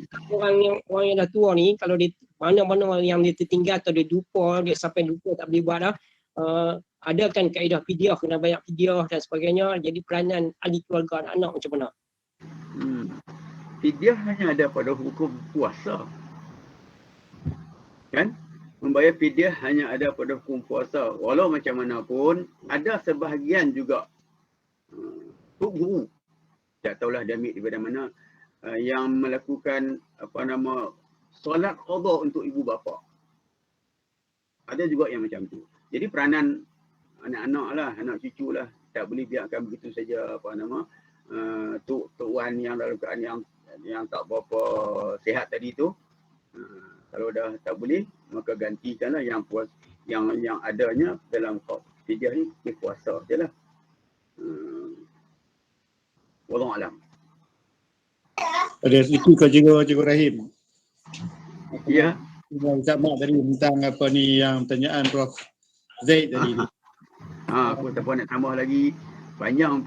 orang yang dah tua ni, kalau dia mana-mana yang dia tertinggal atau dia lupa, dia sampai lupa tak boleh buat dah, ada kan kaedah fidyah, kena banyak fidyah dan sebagainya. Jadi peranan ahli keluarga anak-anak macam mana? Fidyah hanya ada pada hukum puasa. Kan? Membayar fidyah hanya ada pada hukum puasa. Walau macam mana pun, ada sebahagian juga guru, tak tahulah dia ambil daripada mana, yang melakukan solat qada untuk ibu bapa. Ada juga yang macam tu. Jadi peranan anak-anak lah, anak cucu lah, tak boleh biarkan begitu saja Tok Wan yang dalam keadaan yang tak berapa sihat tadi tu. Kalau dah tak boleh, maka gantikanlah yang adanya dalam fidyah ni, puasa je lah. Wallahualam. Ada sedikit kau Cikgu Rahim. Ya. Ustaz Mat tadi tentang apa ni yang pertanyaan Prof Zaid tadi ni. Aku tak nak tambah lagi. Panjang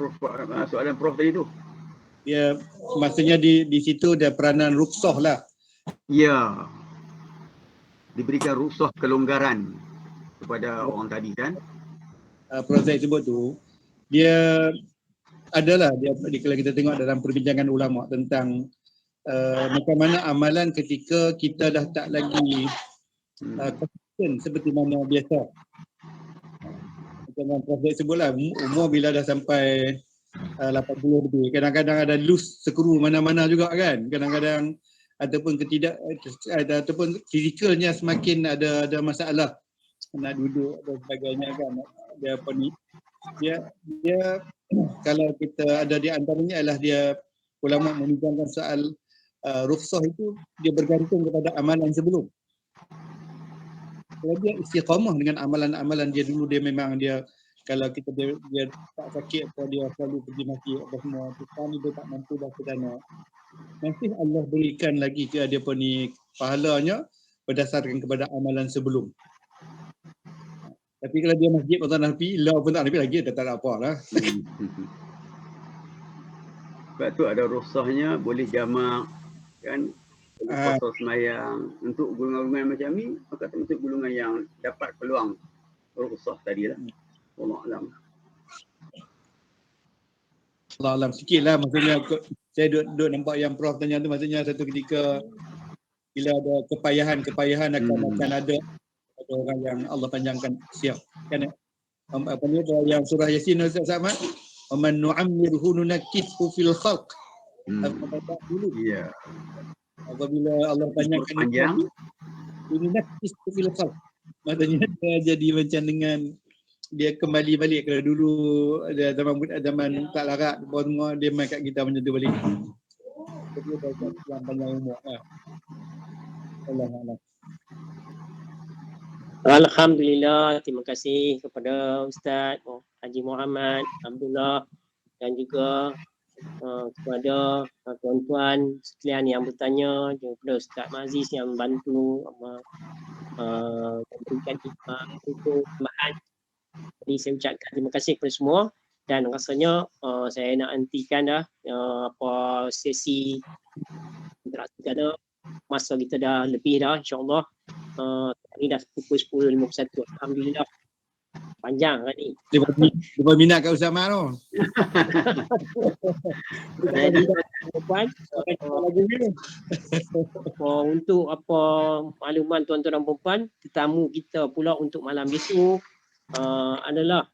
soalan Prof tadi tu. Ya, maksudnya di situ ada peranan rukhsah lah. Ya. Diberikan rukhsah kelonggaran kepada orang tadi kan. Prof Zaid sebut tu, dia adalah dia kalau kita tengok dalam perbincangan ulama tentang macam mana amalan ketika kita dah tak lagi konsisten seperti mana biasa. Macam Prof Zaid sebutlah, umur bila dah sampai 80 lebih, kadang-kadang ada loose skru mana-mana juga kan, kadang-kadang ataupun ataupun fizikalnya semakin ada masalah, nak duduk dan sebagainya kan. Dia apa ni, dia kalau kita ada di antaranya adalah dia ulama membincangkan soal rukhsah itu, dia bergantung kepada amalan sebelum. Kalau dia istiqamah dengan amalan-amalan dia dulu, dia memang dia kalau kita dia tak sakit atau dia selalu pergi masjid apa semua, sekarang ni dia tak mampu dah ke sana, nanti Allah berikan lagi ke dia pun ni pahalanya berdasarkan kepada amalan sebelum. Tapi kalau dia masjid pun tak nak pergi, law pun tak nak pergi lagi, dia tak ada apa lah. Sebab tu ada rusahnya boleh jamak kan, pasal semayang. Untuk golongan-golongan macam ni, maka termasuk golongan yang dapat peluang rusah tadi lah. Allah alam. Allah alam sikit lah, maksudnya saya duduk nampak yang Prof tanya tu, maksudnya satu ketika bila ada kepayahan akan ada orang yang Allah panjangkan usia kan. Apa ni ada yang surah Yasin Ustaz Ahmad, man nu'ammirhu nunakkithu fil khalq. Ya. Apabila Allah panjangkan panjang nunakkithu fil khalq, maksudnya dia jadi macam dengan dia kembali balik. Kalau dulu ada zaman tak larat semua dia main kat kita macam tu balik. Jadi dia panjang umur lah. Allah. Alhamdulillah, terima kasih kepada Ustaz Haji Muhammad Abdullah dan juga kepada tuan-tuan sekalian yang bertanya, juga kepada Ustaz Maziz yang membantu memberikan untuk tambahan. Jadi saya ucapkan terima kasih kepada semua dan rasanya saya nak hentikan dah sesi interaksi kerana masa kita dah lebih dah, insyaAllah. Ini dah pukul 10.51. Alhamdulillah. Panjang kan ni. Dia minat kat Ustaz Mat tu. Jadi puan, untuk apa makluman tuan-tuan dan puan, tetamu kita pula untuk malam besok adalah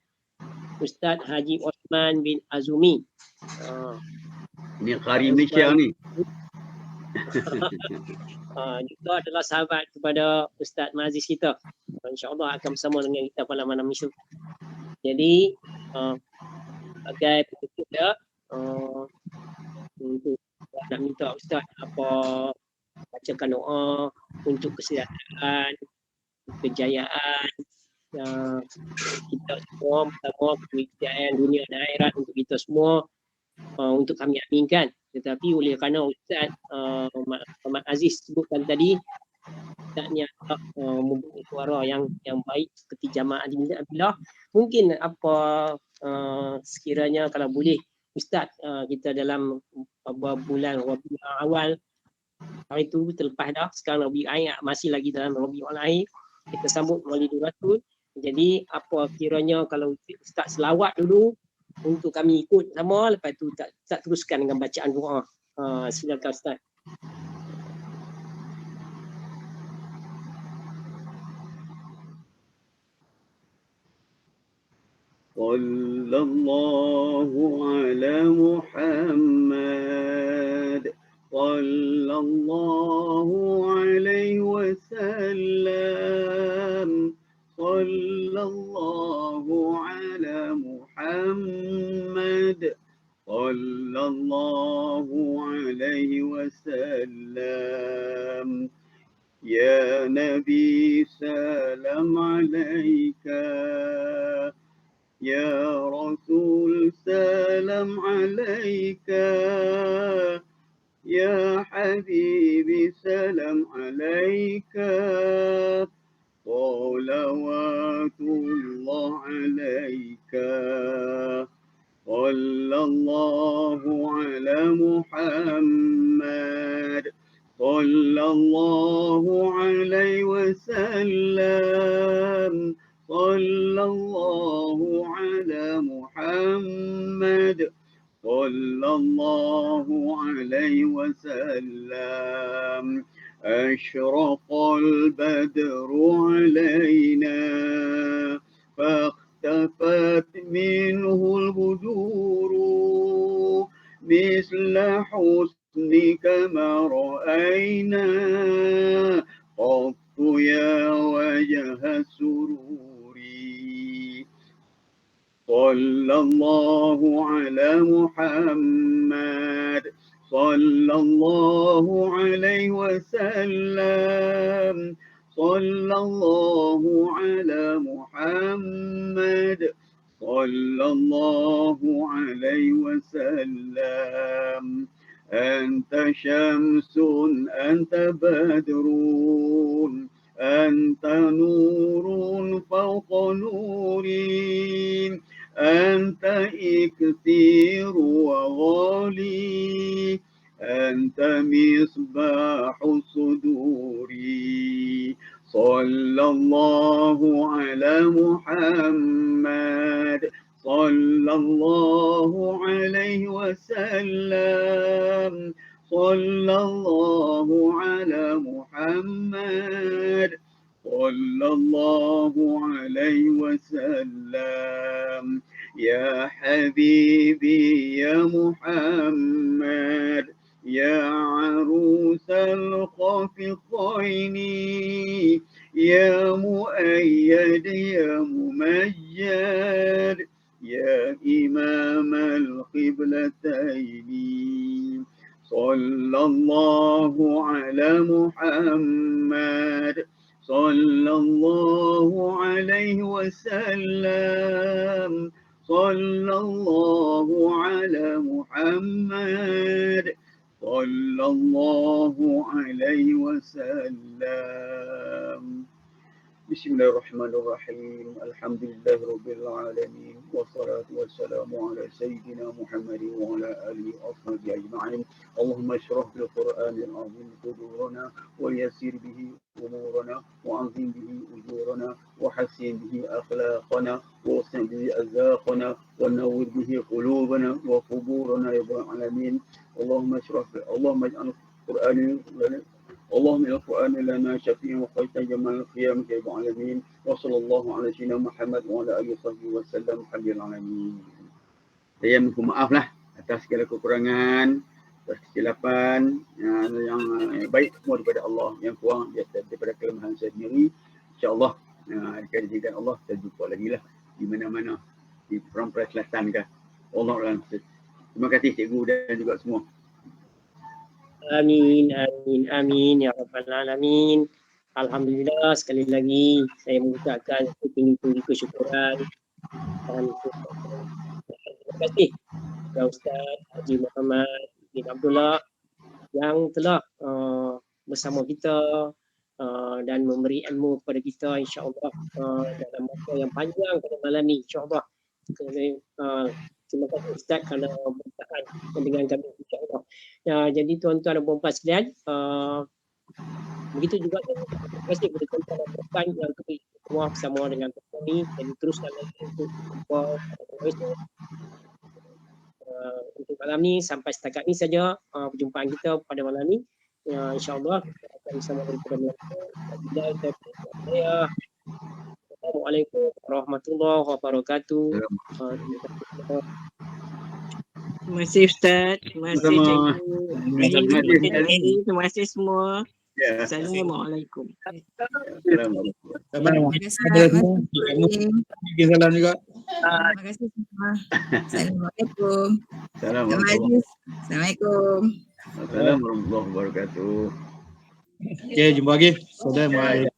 Ustaz Haji Osman bin Azumi. Ni Qari Malaysia ni. Juga adalah sahabat kepada Ustaz Maziz kita. InsyaAllah akan bersama dengan kita pada malam esok. Jadi sebagai penutup dia, untuk nak minta Ustaz bacakan doa untuk kesihatan, kejayaan kita semua, pertama kejayaan dunia dan akhirat untuk kita semua, untuk kami aminkan. Tetapi oleh kerana Ustaz Muhammad Aziz sebutkan tadi, Ustaz ni mempunyai suara yang baik seperti jamaah Alhamdulillah. Mungkin sekiranya kalau boleh Ustaz, kita dalam bulan Rabiul Awal, hari itu terlepas dah, sekarang Rabiul Akhir, masih lagi dalam Rabiul Akhir, kita sambut Maulidur Rasul. Jadi apa kiranya kalau Ustaz selawat dulu untuk kami ikut sama, lepas tu tak teruskan dengan bacaan doa. Silakan Ustaz. Sallallahu ala Muhammad, sallallahu alaihi wasallam, sallallahu ala Muhammad, sallallahu alaihi wasallam. Ya Nabi salam alaika, Ya Rasul salam alaika, Ya Habibi salam alaika, salawatullah alaika, sallallahu ala Muhammad, sallallahu alaihi wasallam, sallallahu ala Muhammad, sallallahu alaihi wasallam. Ashraqal badru alaina fakhtapat minhu al-buduru misla husnika ma ra'ayna qattu ya wajha sururi. Sallallahu ala Muhammad, sallallahu alaihi wasallam, sallallahu ala Muhammad, صلى الله عليه وسلم أنت شمس أنت بدر أنت نور فوق نوري أنت إكثير وغالي أنت مصباح الصدور صلى الله على محمد صلى الله عليه وسلم صلى الله على محمد صلى الله عليه وسلم يا حبيبي يا محمد يا عروس الخافقين يا مؤيد يا ممجد يا إمام القبلتين صلى الله على محمد صلى الله عليه وسلم صلى الله على محمد صلى الله عليه وسلم بسم الله الرحمن الرحيم الحمد لله رب العالمين والصلاة والسلام على سيدنا محمد وعلى آله وصحبه أجمعين اللهم اشرح بالقرآن العظيم صدورنا ويسر به أمورنا وعظم به أجورنا وحسن به أخلاقنا ووسع به أذاقنا ونور به قلوبنا وقبورنا يا رب العالمين اللهم اجعل القرآن اللهم إلى القرآن لنا شفيع وخير جمال القيامة يا رب العالمين وصلى الله على سيدنا محمد وعلى آله وصحبه وسلم الحمد لله العالمين. Saya minta maaf lah atas segala kekurangan, atas kesilapan yang baik semua daripada Allah, yang kurang daripada kelemahan saya sendiri. InsyaAllah dikasihan Allah kita jumpa lagi lah di mana-mana di Perampai Selatan ke. Allah Alam. Terima kasih cikgu dan juga semua. Amin, amin, amin ya rabbal alamin. Alhamdulillah, sekali lagi saya mengucapkan setinggi-tinggi kesyukuran dan terima kasih kepada Ustaz Haji Muhammad bin Abdullah yang telah bersama kita dan memberi ilmu kepada kita insya-Allah dalam masa yang panjang pada malam ni insya-Allah. Terima kasih Ustaz kerana bertahan dengan kami insya-Allah. Jadi tuan-tuan dan puan-puan sekalian, begitu juga terima kasih kepada tuan-tuan dan puan yang terus semua bersama dengan kami. Jadi teruskan lagi untuk untuk malam ni. Sampai setakat ni saja perjumpaan kita pada malam ni. InsyaAllah kita akan bersama dengan saya. Assalamualaikum warahmatullahi wabarakatuh. Terima kasih Ustaz. Terima kasih cikgu. Terima kasih semua. Assalamualaikum. Assalamualaikum. Salam juga. Terima kasih semua. Assalamualaikum. Assalamualaikum. Assalamualaikum. Assalamualaikum warahmatullahi wabarakatuh. Okey, jumpa lagi. Assalamualaikum.